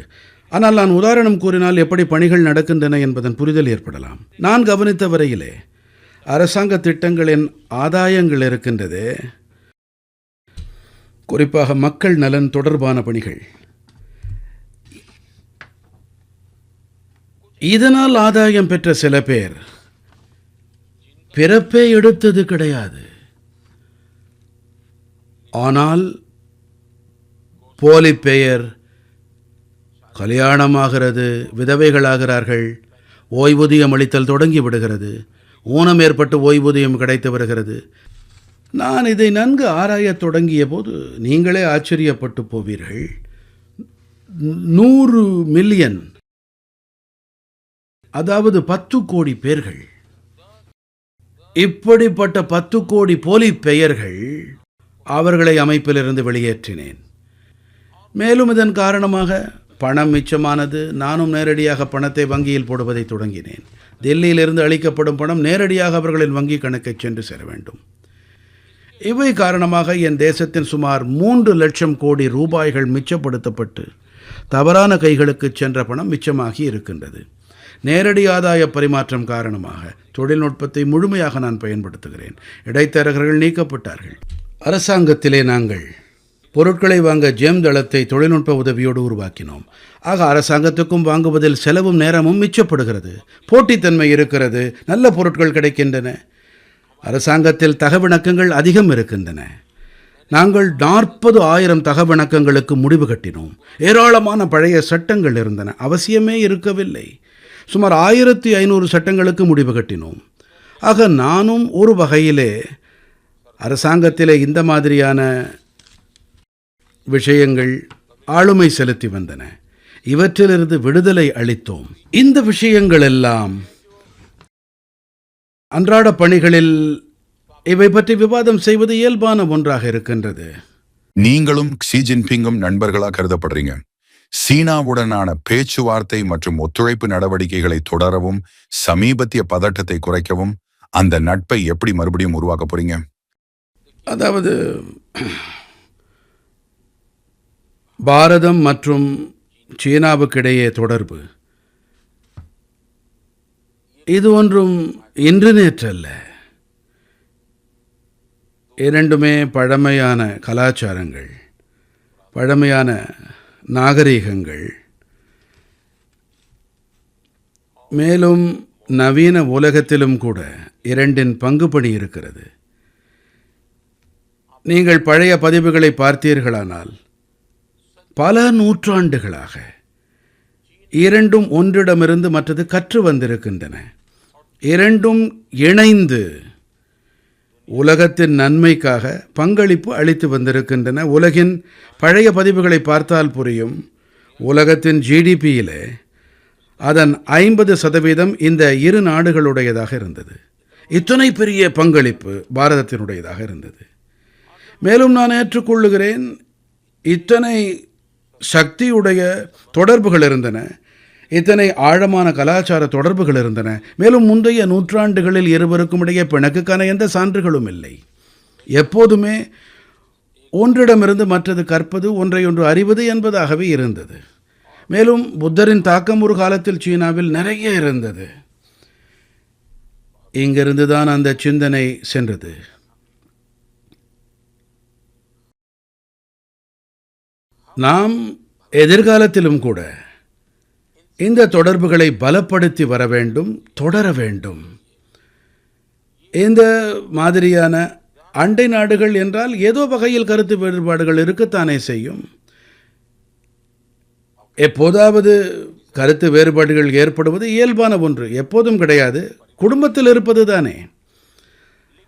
ஆனால் நான் உதாரணம் கூறினால் எப்படி பணிகள் நடக்கின்றன என்பதன் புரிதல் ஏற்படலாம். நான் கவனித்த வரையிலே அரசாங்க திட்டங்களின் ஆதாயங்கள் இருக்கின்றதே, குறிப்பாக மக்கள் நலன் தொடர்பான பணிகள், இதனால் ஆதாயம் பெற்ற சில பேர் பிறப்பே எடுத்தது கிடையாது. ஆனால் போலி பெயர், கல்யாணமாகிறது, விதவைகளாகிறார்கள், ஓய்வூதியம் அளித்தல் தொடங்கி விடுகிறது, ஊனம் ஏற்பட்டு ஓய்வூதியம் கிடைத்து வருகிறது. நான் இதை நன்கு ஆராயத் தொடங்கிய போது நீங்களே ஆச்சரியப்பட்டு போவீர்கள். 100 மில்லியன், அதாவது 10 கோடி பேர்கள், இப்படிப்பட்ட 10 கோடி போலி பெயர்கள், அவர்களை அமைப்பிலிருந்து வெளியேற்றினேன். மேலும் இதன் காரணமாக பணம் மிச்சமானது. நானும் நேரடியாக பணத்தை வங்கியில் போடுவதை தொடங்கினேன். டெல்லியிலிருந்து அளிக்கப்படும் பணம் நேரடியாக அவர்களின் வங்கி கணக்கை சென்று சேர வேண்டும். இவை காரணமாக என் தேசத்தின் சுமார் 3 லட்சம் கோடி ரூபாய்கள் மிச்சப்படுத்தப்பட்டு தவறான கைகளுக்கு சென்ற பணம் மிச்சமாகி இருக்கின்றது. நேரடி ஆதாய பரிமாற்றம் காரணமாக தொழில்நுட்பத்தை முழுமையாக நான் பயன்படுத்துகிறேன். இடைத்தரகர்கள் நீக்கப்பட்டார்கள். அரசாங்கத்திலே நாங்கள் பொருட்களை வாங்க ஜெம் தளத்தை தொழில்நுட்ப உதவியோடு உருவாக்கினோம். ஆக அரசாங்கத்துக்கும் வாங்குவதில் செலவும் நேரமும் மிச்சப்படுகிறது. போட்டித்தன்மை இருக்கிறது, நல்ல பொருட்கள் கிடைக்கின்றன. அரசாங்கத்தில் தகவிணக்கங்கள் அதிகம் இருக்கின்றன. நாங்கள் 40,000 தகவணக்கங்களுக்கு முடிவு கட்டினோம். ஏராளமான பழைய சட்டங்கள் இருந்தன, அவசியமே இருக்கவில்லை. சுமார் 1500 சட்டங்களுக்கு முடிவு கட்டினோம். ஆக நானும் ஒரு வகையிலே அரசாங்கத்திலே இந்த மாதிரியான விஷயங்கள் ஆளுமை செலுத்தி வந்தன. இவற்றிலிருந்து விடுதலை அளித்தோம். இந்த விஷயங்கள் எல்லாம் அன்றாட பணிகளில் இவை பற்றி விவாதம் செய்வது இயல்பான ஒன்றாக இருக்கின்றது. நீங்களும் ஷி ஜின்பிங்கும் நண்பர்களா கருதப்படுறீங்க. சீனாவுடனான பேச்சுவார்த்தை மற்றும் ஒத்துழைப்பு நடவடிக்கைகளை தொடரவும் சமீபத்திய பதட்டத்தை குறைக்கவும் அந்த நட்பை எப்படி மறுபடியும் உருவாக்க போறீங்க? அதாவது பாரதம் மற்றும் சீனாவுக்கிடையே தொடர்பு இது ஒன்றும் இன்று நேற்றல்ல. இரண்டுமே பழமையான கலாச்சாரங்கள், பழமையான நாகரிகங்கள். மேலும் நவீன உலகத்திலும் கூட இரண்டின் பங்குபணி இருக்கிறது. நீங்கள் பழைய பதிவுகளை பார்த்தீர்களானால் பல நூற்றாண்டுகளாக இரண்டும் ஒன்றிடமிருந்து மற்றது கற்று வந்திருக்கின்றன. இரண்டும் இணைந்து உலகத்தின் நன்மைக்காக பங்களிப்பு அளித்து வந்திருக்கின்றன. உலகின் பழைய பதிவுகளை பார்த்தால் புரியும். உலகத்தின் ஜிடிபியிலே அதன் 50% இந்த இரு நாடுகளுடையதாக இருந்தது. இத்தனை பெரிய பங்களிப்பு பாரதத்தினுடையதாக இருந்தது. மேலும் நான் ஏற்றுக்கொள்ளுகிறேன், இத்தனை சக்தியுடைய தொடர்புகள் இருந்தன, இத்தனை ஆழமான கலாச்சார தொடர்புகள் இருந்தன. மேலும் முந்தைய நூற்றாண்டுகளில் இருவருக்கும் இடையே பிணக்குக்கான எந்த சான்றுகளும் இல்லை. எப்போதுமே ஒன்றிடமிருந்து மற்றது கற்பது, ஒன்றையொன்று அறிவது என்பதாகவே இருந்தது. மேலும் புத்தரின் தாக்கம் ஒரு காலத்தில் சீனாவில் நிறைய இருந்தது. இங்கிருந்து தான் அந்த சிந்தனை சென்றது. நாம் எதிர்காலத்திலும் கூட இந்த தொடர்புகளை பலப்படுத்தி வர வேண்டும், தொடர வேண்டும். இந்த மாதிரியான அண்டை நாடுகள் என்றால் ஏதோ வகையில் கருத்து வேறுபாடுகள் இருக்கத்தானே செய்யும். எப்போதாவது கருத்து வேறுபாடுகள் ஏற்படுவது இயல்பான ஒன்று, எப்போதும் கிடையாது, குடும்பத்தில் இருப்பது தானே.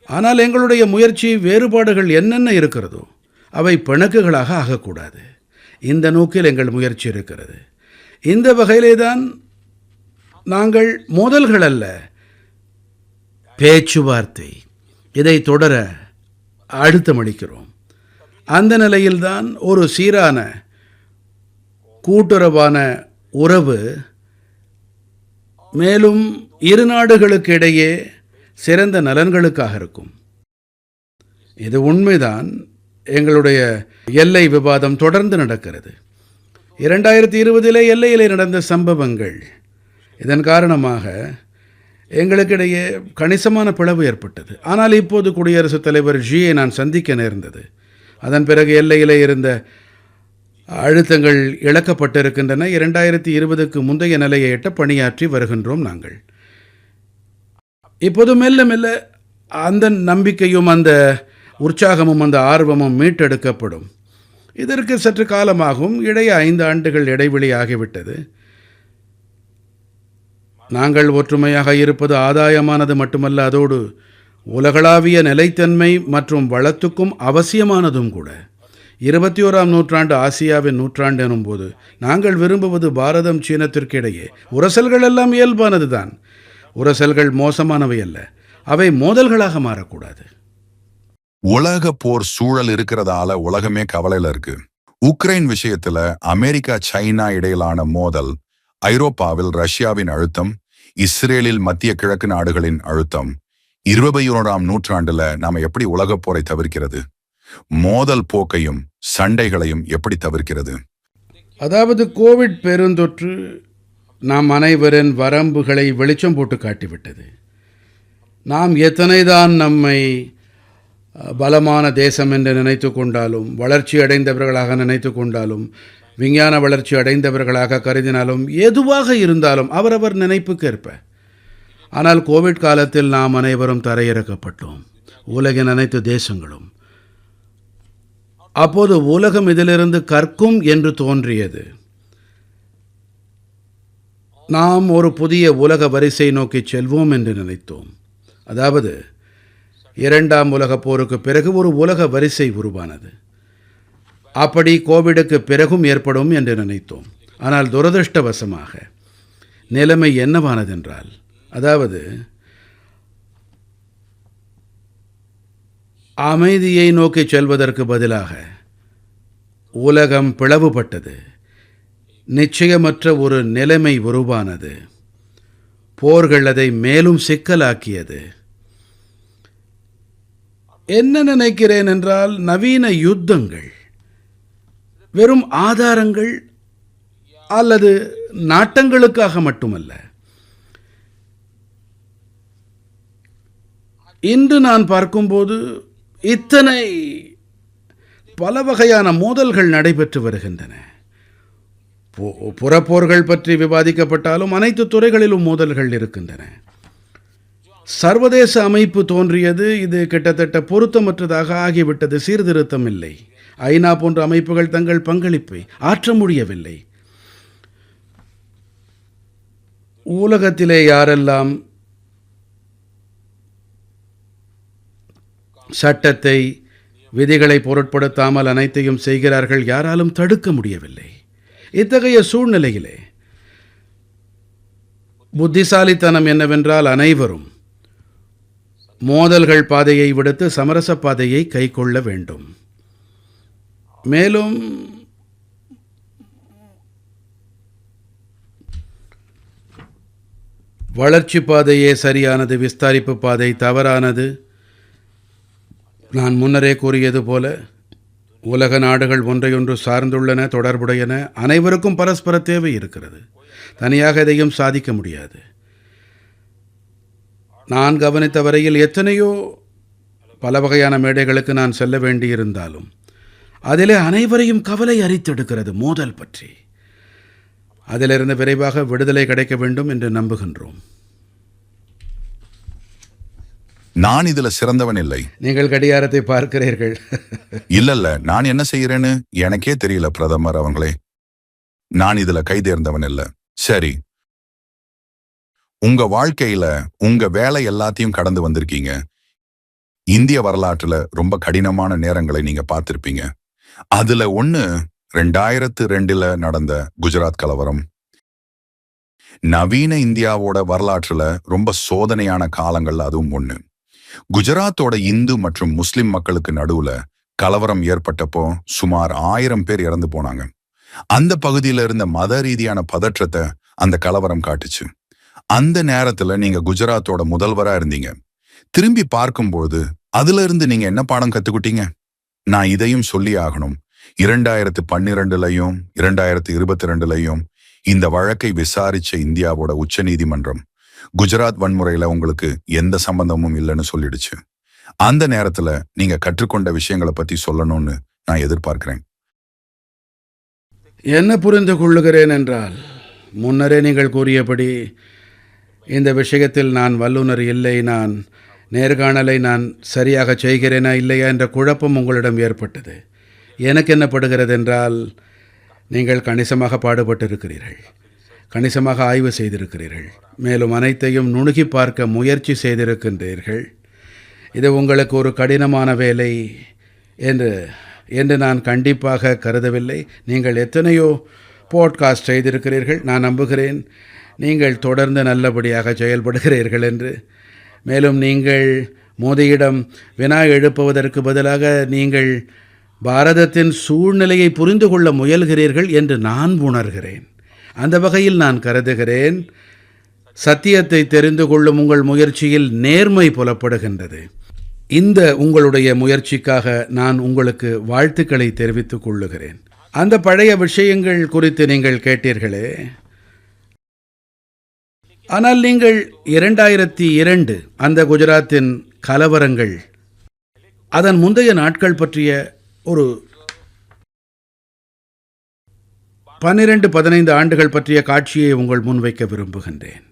ஆனால் எங்களுடைய முயற்சி வேறுபாடுகள் என்னென்ன இருக்கிறதோ அவை பிணக்குகளாக ஆகக்கூடாது. இந்த நோக்கில் எங்கள் முயற்சி இருக்கிறது. இந்த வகையிலே தான் நாங்கள் மோதல்கள் அல்ல, பேச்சுவார்த்தை இதை தொடர அழுத்தமளிக்கிறோம். அந்த நிலையில்தான் ஒரு சீரான கூட்டுறவான உறவு, மேலும் இரு நாடுகளுக்கு இடையே சிறந்த நலன்களுக்காக இருக்கும். இது உண்மைதான். எங்களுடைய எல்லை விவாதம் தொடர்ந்து நடக்கிறது. 2020 எல்லையிலே நடந்த சம்பவங்கள், இதன் காரணமாக எங்களுக்கிடையே கணிசமான பிளவு ஏற்பட்டது. ஆனால் இப்போது குடியரசுத் தலைவர் ஜியை நான் சந்திக்க நேர்ந்தது. அதன் பிறகு எல்லையிலே இருந்த அழுத்தங்கள் இழக்கப்பட்டிருக்கின்றன. 2020க்கு முந்தைய நிலையை எட்ட பணியாற்றி வருகின்றோம். நாங்கள் இப்போது மெல்ல மெல்ல அந்த நம்பிக்கையும் அந்த உற்சாகமும் அந்த ஆர்வமும் மீட்டெடுக்கப்படும். இதற்கு சற்று காலமாகும். இடையே 5 ஆண்டுகள் இடைவெளி ஆகிவிட்டது. நாங்கள் ஒற்றுமையாக இருப்பது ஆதாயமானது மட்டுமல்ல, அதோடு உலகளாவிய நிலைத்தன்மை மற்றும் வளத்துக்கும் அவசியமானதும் கூட. 21ஆம் நூற்றாண்டு ஆசியாவின் நூற்றாண்டு எனும்போது நாங்கள் விரும்புவது பாரதம் சீனத்திற்கு இடையே உரசல்கள் எல்லாம் இயல்பானது தான். உரசல்கள் மோசமானவை அல்ல, அவை மோதல்களாக மாறக்கூடாது. உலக போர் சூழல் இருக்கிறதால உலகமே கவலையில இருக்கு. உக்ரைன் விஷயத்துல அமெரிக்கா சைனா இடையிலான மோதல், ஐரோப்பாவில் ரஷ்யாவின் அழுத்தம், இஸ்ரேலில் மத்திய கிழக்கு நாடுகளின் அழுத்தம். 21ஆம் நூற்றாண்டுல நாம எப்படி உலகப் போரை தவிர்க்கிறது? மோதல் போக்கையும் சண்டைகளையும் எப்படி தவிர்க்கிறது? அதாவது கோவிட் பெருந்தொற்று நாம் அனைவரின் வரம்புகளை வெளிச்சம் போட்டு காட்டிவிட்டது. நாம் எத்தனைதான் நம்மை பலமான தேசம் என்று நினைத்து கொண்டாலும், வளர்ச்சி அடைந்தவர்களாக நினைத்து கொண்டாலும், விஞ்ஞான வளர்ச்சி அடைந்தவர்களாக கருதினாலும், எதுவாக இருந்தாலும் அவரவர் நினைப்புக்கேற்ப. ஆனால் கோவிட் காலத்தில் நாம் அனைவரும் தரையிறக்கப்பட்டோம். உலகின் அனைத்து தேசங்களும் அப்போது உலகம் இதிலிருந்து கற்கும் என்று தோன்றியது. நாம் ஒரு புதிய உலக வரிசை நோக்கி செல்வோம் என்று நினைத்தோம். அதாவது இரண்டாம் உலகப் போருக்கு பிறகு ஒரு உலக வரிசை உருவானது. அப்படி கோவிடுக்கு பிறகும் ஏற்படும் என்று நினைத்தோம். ஆனால் துரதிர்ஷ்டவசமாக நிலைமை என்னவானதென்றால், அதாவது அமைதியை நோக்கி செல்வதற்கு பதிலாக உலகம் பிளவுபட்டது. நிச்சயமற்ற ஒரு நிலைமை உருவானது. போர்கள் அதை மேலும் சிக்கலாக்கியது. என்ன நினைக்கிறேன் என்றால், நவீன யுத்தங்கள் வெறும் ஆதாரங்கள் அல்லது நாட்டங்களுக்காக மட்டுமல்ல. இன்று நான் பார்க்கும்போது இத்தனை பல வகையான மோதல்கள் நடைபெற்று வருகின்றன. புறப்போர்கள் பற்றி விவாதிக்கப்பட்டாலும் அனைத்து துறைகளிலும் மோதல்கள் இருக்கின்றன. சர்வதேச அமைப்பு தோன்றியது. இது கிட்டத்தட்ட பொருத்தமற்றதாக ஆகிவிட்டது. சீர்திருத்தம் இல்லை. ஐநா போன்ற அமைப்புகள் தங்கள் பங்களிப்பை ஆற்ற முடியவில்லை. உலகத்திலே யாரெல்லாம் சட்டத்தை விதிகளை பொருட்படுத்தாமல் அனைத்தையும் செய்கிறார்கள், யாராலும் தடுக்க முடியவில்லை. இத்தகைய சூழ்நிலையிலே புத்திசாலித்தனம் என்னவென்றால், அனைவரும் மோதல்கள் பாதையை விடுத்து சமரச பாதையை கைக்கொள்ள வேண்டும். மேலும் வளர்ச்சி பாதையே சரியானது, விஸ்தாரிப்பு பாதை தவறானது. நான் முன்னரே கூறியது போல உலக நாடுகள் ஒன்றையொன்று சார்ந்துள்ளன, தொடர்புடையன. அனைவருக்கும் பரஸ்பர தேவை இருக்கிறது. தனியாக எதையும் சாதிக்க முடியாது. நான் கவனித்த வரையில் எத்தனையோ பல வகையான மேடைகளுக்கு நான் செல்ல வேண்டியிருந்தாலும் அதிலே அனைவரையும் கவலை அரித்தெடுக்கிறது மோதல் பற்றி. அதிலிருந்து விரைவாக விடுதலை கிடைக்க வேண்டும் என்று நம்புகின்றோம். நான் இதுல சிறந்தவன் இல்லை. நீங்கள் கடிகாரத்தை பார்க்கிறீர்கள். இல்ல, நான் என்ன செய்யறேன்னு எனக்கே தெரியல பிரதமர் அவங்களே. நான் இதுல கைதேர்ந்தவன் இல்ல. சரி, உங்க வாழ்க்கையில உங்க வேலை எல்லாத்தையும் கடந்து வந்திருக்கீங்க. இந்திய வரலாற்றுல ரொம்ப கடினமான நேரங்களை நீங்க பார்த்திருப்பீங்க. அதுல ஒண்ணு 2002 நடந்த குஜராத் கலவரம். நவீன இந்தியாவோட வரலாற்றுல ரொம்ப சோதனையான காலங்கள் அதுவும் ஒண்ணு. குஜராத்தோட இந்து மற்றும் முஸ்லிம் மக்களுக்கு நடுவுல கலவரம் ஏற்பட்டப்போ சுமார் 1000 பேர் இறந்து போனாங்க. அந்த பகுதியில இருந்த மத ரீதியான பதற்றத்தை அந்த கலவரம் காட்டுச்சு. அந்த நேரத்துல நீங்க குஜராத்தோட முதல்வரா இருந்தீங்க. திரும்பி பார்க்கும்போது அதுல இருந்து நீங்க என்ன பாடம் கத்துக்கிட்டீங்க? நான் இதையும் சொல்லி ஆகணும். 2012லயும் 2022லயும் இந்த வழக்கை விசாரிச்ச இந்தியாவோட உச்ச நீதிமன்றம் குஜராத் வன்முறையில உங்களுக்கு எந்த சம்பந்தமும் இல்லைன்னு சொல்லிடுச்சு. அந்த நேரத்துல நீங்க கற்றுக்கொண்ட விஷயங்களை பத்தி சொல்லணும்னு நான் எதிர்பார்க்கிறேன். என்ன புரிந்து கொள்ளுகிறேன் என்றால், முன்னரே நீங்கள் கூறியபடி இந்த விஷயத்தில் நான் வல்லுநர் இல்லை. நான் நேர்காணலை நான் சரியாக செய்கிறேனா இல்லையா என்ற குழப்பம் உங்களிடம் ஏற்பட்டது. எனக்கு என்ன படுகிறது என்றால், நீங்கள் கணிசமாக பாடுபட்டிருக்கிறீர்கள், கணிசமாக ஆய்வு செய்திருக்கிறீர்கள், மேலும் அனைத்தையும் நுணுகி பார்க்க முயற்சி செய்திருக்கின்றீர்கள். இது உங்களுக்கு ஒரு கடினமான வேலை என்று நான் கண்டிப்பாக கருதவில்லை. நீங்கள் எத்தனையோ பாட்காஸ்ட் செய்திருக்கிறீர்கள். நான் நம்புகிறேன் நீங்கள் தொடர்ந்து நல்லபடியாக செயல்படுகிறீர்கள் என்று. மேலும் நீங்கள் மோடியிடம் வினா எழுப்புவதற்கு பதிலாக நீங்கள் பாரதத்தின் சூழ்நிலையை புரிந்து கொள்ள முயல்கிறீர்கள் என்று நான் உணர்கிறேன். அந்த வகையில் நான் கருதுகிறேன், சத்தியத்தை தெரிந்து கொள்ளும் உங்கள் முயற்சியில் நேர்மை புலப்படுகின்றது. இந்த உங்களுடைய முயற்சிக்காக நான் உங்களுக்கு வாழ்த்துக்களை தெரிவித்துக் கொள்ளுகிறேன். அந்த பழைய விஷயங்கள் குறித்து நீங்கள் கேட்டீர்களே, ஆனால் நீங்கள் 2002 அந்த குஜராத்தின் கலவரங்கள், அதன் முந்தைய நாட்கள் பற்றிய ஒரு 12-15 ஆண்டுகள் பற்றிய காட்சியை உங்கள் முன்வைக்க விரும்புகின்றேன்.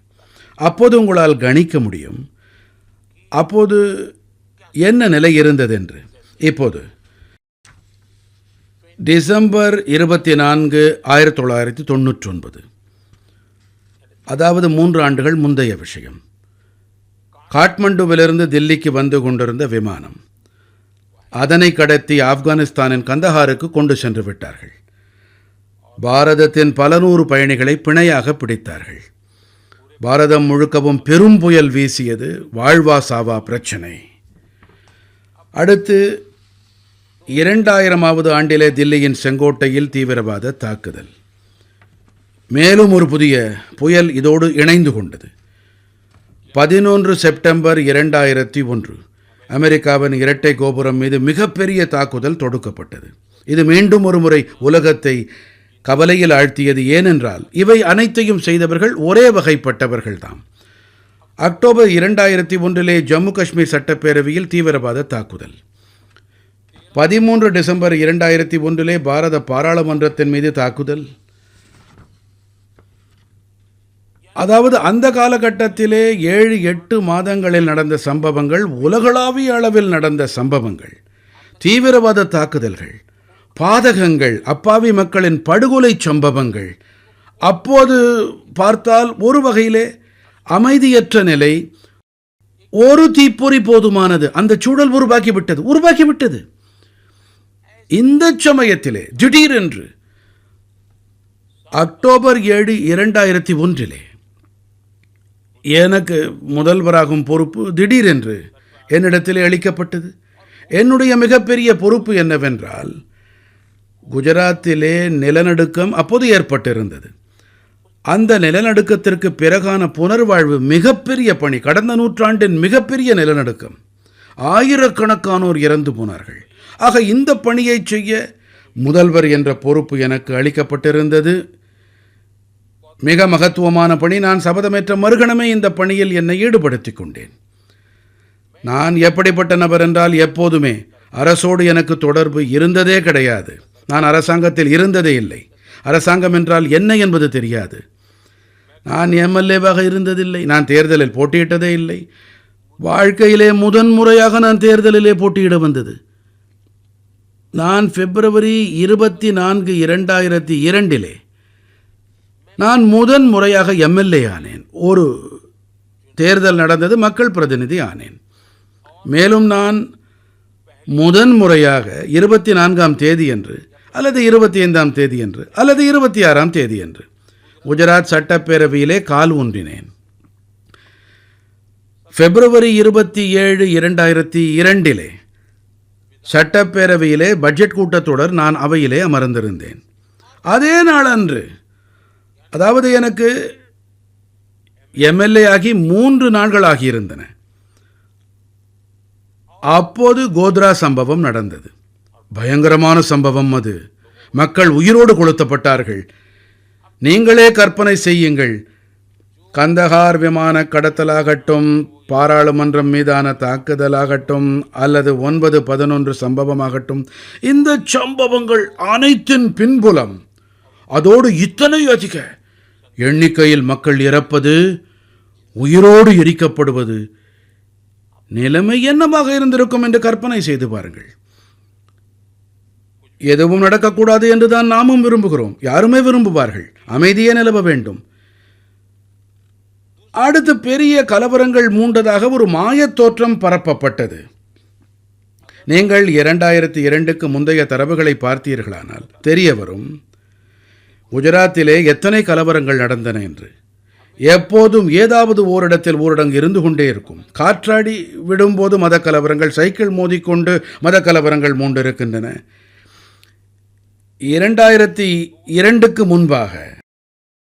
அப்போது உங்களால் கணிக்க முடியும் அப்போது என்ன நிலை இருந்ததென்று. இப்போது டிசம்பர் 24, 1999. அதாவது 3 ஆண்டுகள் முந்தைய விஷயம். காட்மண்டுவிலிருந்து தில்லிக்கு வந்து கொண்டிருந்த விமானம். அதனை கடத்தி ஆப்கானிஸ்தானின் கந்தஹாருக்கு கொண்டு சென்று விட்டார்கள். பாரதத்தின் பல நூறு பயணிகளை பிணையாக பிடித்தார்கள். பாரதம் முழுக்கவும் பெரும் புயல் வீசியது. வாழ்வா சாவா பிரச்சனை. அடுத்து 2000ஆவது ஆண்டிலே தில்லியின் செங்கோட்டையில் தீவிரவாத தாக்குதல். மேலும் ஒரு புதிய புயல் இதோடு இணைந்து கொண்டது. 11 செப்டம்பர் 2001 அமெரிக்காவின் இரட்டை கோபுரம் மீது மிகப்பெரிய தாக்குதல் தொடுக்கப்பட்டது. இது மீண்டும் ஒரு முறை உலகத்தை கவலையில் ஆழ்த்தியது. ஏனென்றால் இவை அனைத்தையும் செய்தவர்கள் ஒரே வகைப்பட்டவர்கள்தாம். அக்டோபர் 2001 ஜம்மு காஷ்மீர் சட்டப்பேரவையில் தீவிரவாத தாக்குதல். 13 டிசம்பர் 2001 பாரத பாராளுமன்றத்தின் மீது தாக்குதல். அதாவது அந்த காலகட்டத்திலே 7-8 மாதங்களில் நடந்த சம்பவங்கள் உலகளாவிய அளவில் நடந்த சம்பவங்கள். தீவிரவாத தாக்குதல்கள், பாதகங்கள், அப்பாவி மக்களின் படுகொலை சம்பவங்கள். அப்போது பார்த்தால் ஒரு வகையிலே அமைதியற்ற நிலை. ஒரு தீப்பொறி போதுமானது. அந்த சூழல் உருவாக்கிவிட்டது. இந்த சமயத்திலே திடீரென்று அக்டோபர் 7, 2001 எனக்கு முதல்வராகும் பொறுப்பு திடீரென்று என்னிடத்திலே அளிக்கப்பட்டது. என்னுடைய மிகப்பெரிய பொறுப்பு என்னவென்றால், குஜராத்திலே நிலநடுக்கம் அப்போது ஏற்பட்டிருந்தது. அந்த நிலநடுக்கத்திற்கு பிறகான புனர்வாழ்வு மிகப்பெரிய பணி. கடந்த நூற்றாண்டின் மிகப்பெரிய நிலநடுக்கம். ஆயிரக்கணக்கானோர் இறந்து போனார்கள். ஆக இந்த பணியை செய்ய முதல்வர் என்ற பொறுப்பு எனக்கு அளிக்கப்பட்டிருந்தது. மிக மகத்துவமான பணி. நான் சபதமேற்ற மறுகணமே இந்த பணியில் என்னை ஈடுபடுத்திக் கொண்டேன். நான் எப்படிப்பட்ட நபர் என்றால், எப்போதுமே அரசோடு எனக்கு தொடர்பு இருந்ததே கிடையாது. நான் அரசாங்கத்தில் இருந்ததே இல்லை. அரசாங்கம் என்றால் என்ன என்பது தெரியாது. நான் எம்எல்ஏவாக இருந்ததில்லை. நான் தேர்தலில் போட்டியிட்டதே இல்லை. வாழ்க்கையிலே முதன்முறையாக நான் தேர்தலிலே போட்டியிட வந்தது. நான் பிப்ரவரி 24, 2002 நான் முதன் முறையாக எம்எல்ஏ ஆனேன். ஒரு தேர்தல் நடந்தது, மக்கள் பிரதிநிதி ஆனேன். மேலும் நான் முதன் முறையாக 24ஆம் தேதியன்று அல்லது 25ஆம் தேதியன்று அல்லது 26ஆம் தேதியன்று குஜராத் சட்டப்பேரவையிலே கால் ஊன்றினேன். பிப்ரவரி 27, 2002 சட்டப்பேரவையிலே பட்ஜெட் கூட்டத்தொடர். நான் அவையிலே அமர்ந்திருந்தேன். அதே நாளன்று, அதாவது எனக்கு எம்எல்ஏ ஆகி 3 நாட்கள் ஆகியிருந்தன. அப்போது கோத்ரா சம்பவம் நடந்தது. பயங்கரமான சம்பவம் அது. மக்கள் உயிரோடு கொளுத்தப்பட்டார்கள். நீங்களே கற்பனை செய்யுங்கள். கந்தஹார் விமான கடத்தலாகட்டும், பாராளுமன்றம் மீதான தாக்குதலாகட்டும், அல்லது 9/11 சம்பவமாகட்டும், இந்த சம்பவங்கள் அனைத்தின் பின்புலம், அதோடு இத்தனை அதிக எண்ணிக்கையில் மக்கள் இறப்பது, உயிரோடு எரிக்கப்படுவது, நிலைமை என்னவாக இருந்திருக்கும் என்று கற்பனை செய்து பாருங்கள். எதுவும் நடக்கக்கூடாது என்றுதான் நாமும் விரும்புகிறோம். யாருமே விரும்புவார்கள். அமைதியே நிலவ வேண்டும். அடுத்து பெரிய கலவரங்கள் மூண்டதாக ஒரு மாயத் தோற்றம் பரப்பப்பட்டது. நீங்கள் 2002க்கு முந்தைய தரவுகளை பார்த்தீர்களானால் தெரிய வரும், குஜராத்திலே எத்தனை கலவரங்கள் நடந்தன என்று. எப்போதும் ஏதாவது ஓரிடத்தில் ஊரடங்கு இருந்து கொண்டே இருக்கும். காற்றாடி விடும்போது மத கலவரங்கள், சைக்கிள் மோதிக்கொண்டு மத கலவரங்கள் மூண்டிருக்கின்றன. 2002க்கு முன்பாக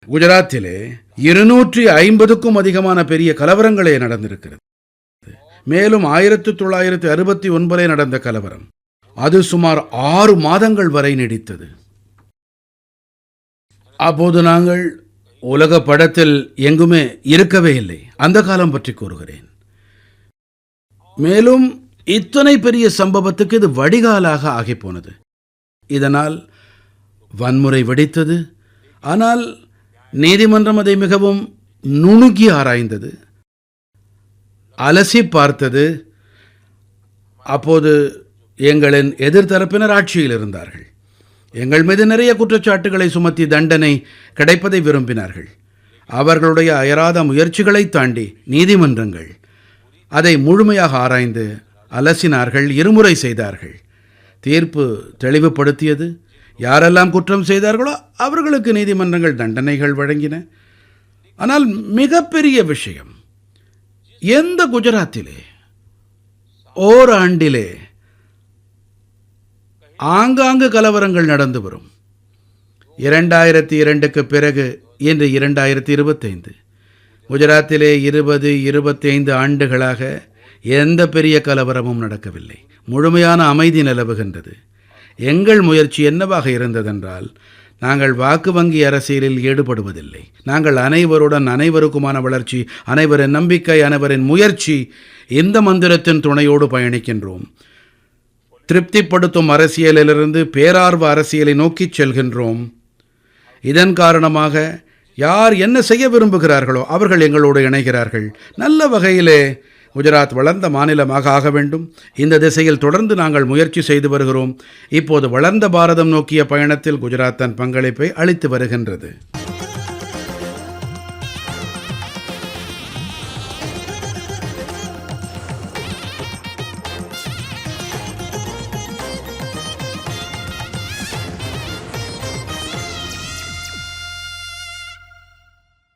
குஜராத்திலே 250க்கும் அதிகமான பெரிய கலவரங்களே நடந்திருக்கிறது. மேலும் 1969 நடந்த கலவரம், அது சுமார் 6 மாதங்கள் வரை நீடித்தது. அப்போது நாங்கள் உலக படத்தில் எங்குமே இருக்கவே இல்லை. அந்த காலம் பற்றி கூறுகிறேன். மேலும் இத்தனை பெரிய சம்பவத்துக்கு இது வடிகாலாக ஆகிப்போனது. இதனால் வன்முறை வெடித்தது. ஆனால் நீதிமன்றம் அதை மிகவும் நுணுகி ஆராய்ந்தது, அலசி பார்த்தது. அப்போது எங்களின் எதிர்த்தரப்பினர் ஆட்சியில் இருந்தார்கள். எங்கள் மீது நிறைய குற்றச்சாட்டுகளை சுமத்தி தண்டனை கிடைப்பதை விரும்பினார்கள். அவர்களுடைய அயராத முயற்சிகளைத் தாண்டி நீதிமன்றங்கள் அதை முழுமையாக ஆராய்ந்து அலசினார்கள், இருமுறை செய்தார்கள். தீர்ப்பு தெளிவுபடுத்தியது. யாரெல்லாம் குற்றம் செய்தார்களோ அவர்களுக்கு நீதிமன்றங்கள் தண்டனைகள் வழங்கின. ஆனால் மிகப்பெரிய விஷயம், எந்த குஜராத்திலே ஓராண்டிலே ஆங்காங்கு கலவரங்கள் நடந்து வரும். 2002க்கு பிறகு இன்று 2025, குஜராத்திலே 20-25 ஆண்டுகளாக எந்த பெரிய கலவரமும் நடக்கவில்லை. முழுமையான அமைதி நிலவுகின்றது. எங்கள் முயற்சி என்னவாக இருந்ததென்றால், நாங்கள் வாக்கு வங்கி அரசியலில் ஈடுபடுவதில்லை. நாங்கள் அனைவருடன் அனைவருக்குமான வளர்ச்சி, அனைவரின் நம்பிக்கை, அனைவரின் முயற்சி, இந்த மந்திரத்தின் துணையோடு பயணிக்கின்றோம். திருப்திப்படுத்தும் அரசியலிலிருந்து பேரார்வ அரசியலை நோக்கிச் செல்கின்றோம். இதன் காரணமாக யார் என்ன செய்ய விரும்புகிறார்களோ அவர்கள் எங்களோடு இணைகிறார்கள். நல்ல வகையிலே குஜராத் வளர்ந்த மாநிலமாக ஆக வேண்டும். இந்த திசையில் தொடர்ந்து நாங்கள் முயற்சி செய்து வருகிறோம். இப்போது வளர்ந்த பாரதம் நோக்கிய பயணத்தில் குஜராத் தன் பங்களிப்பை அளித்து வருகின்றது.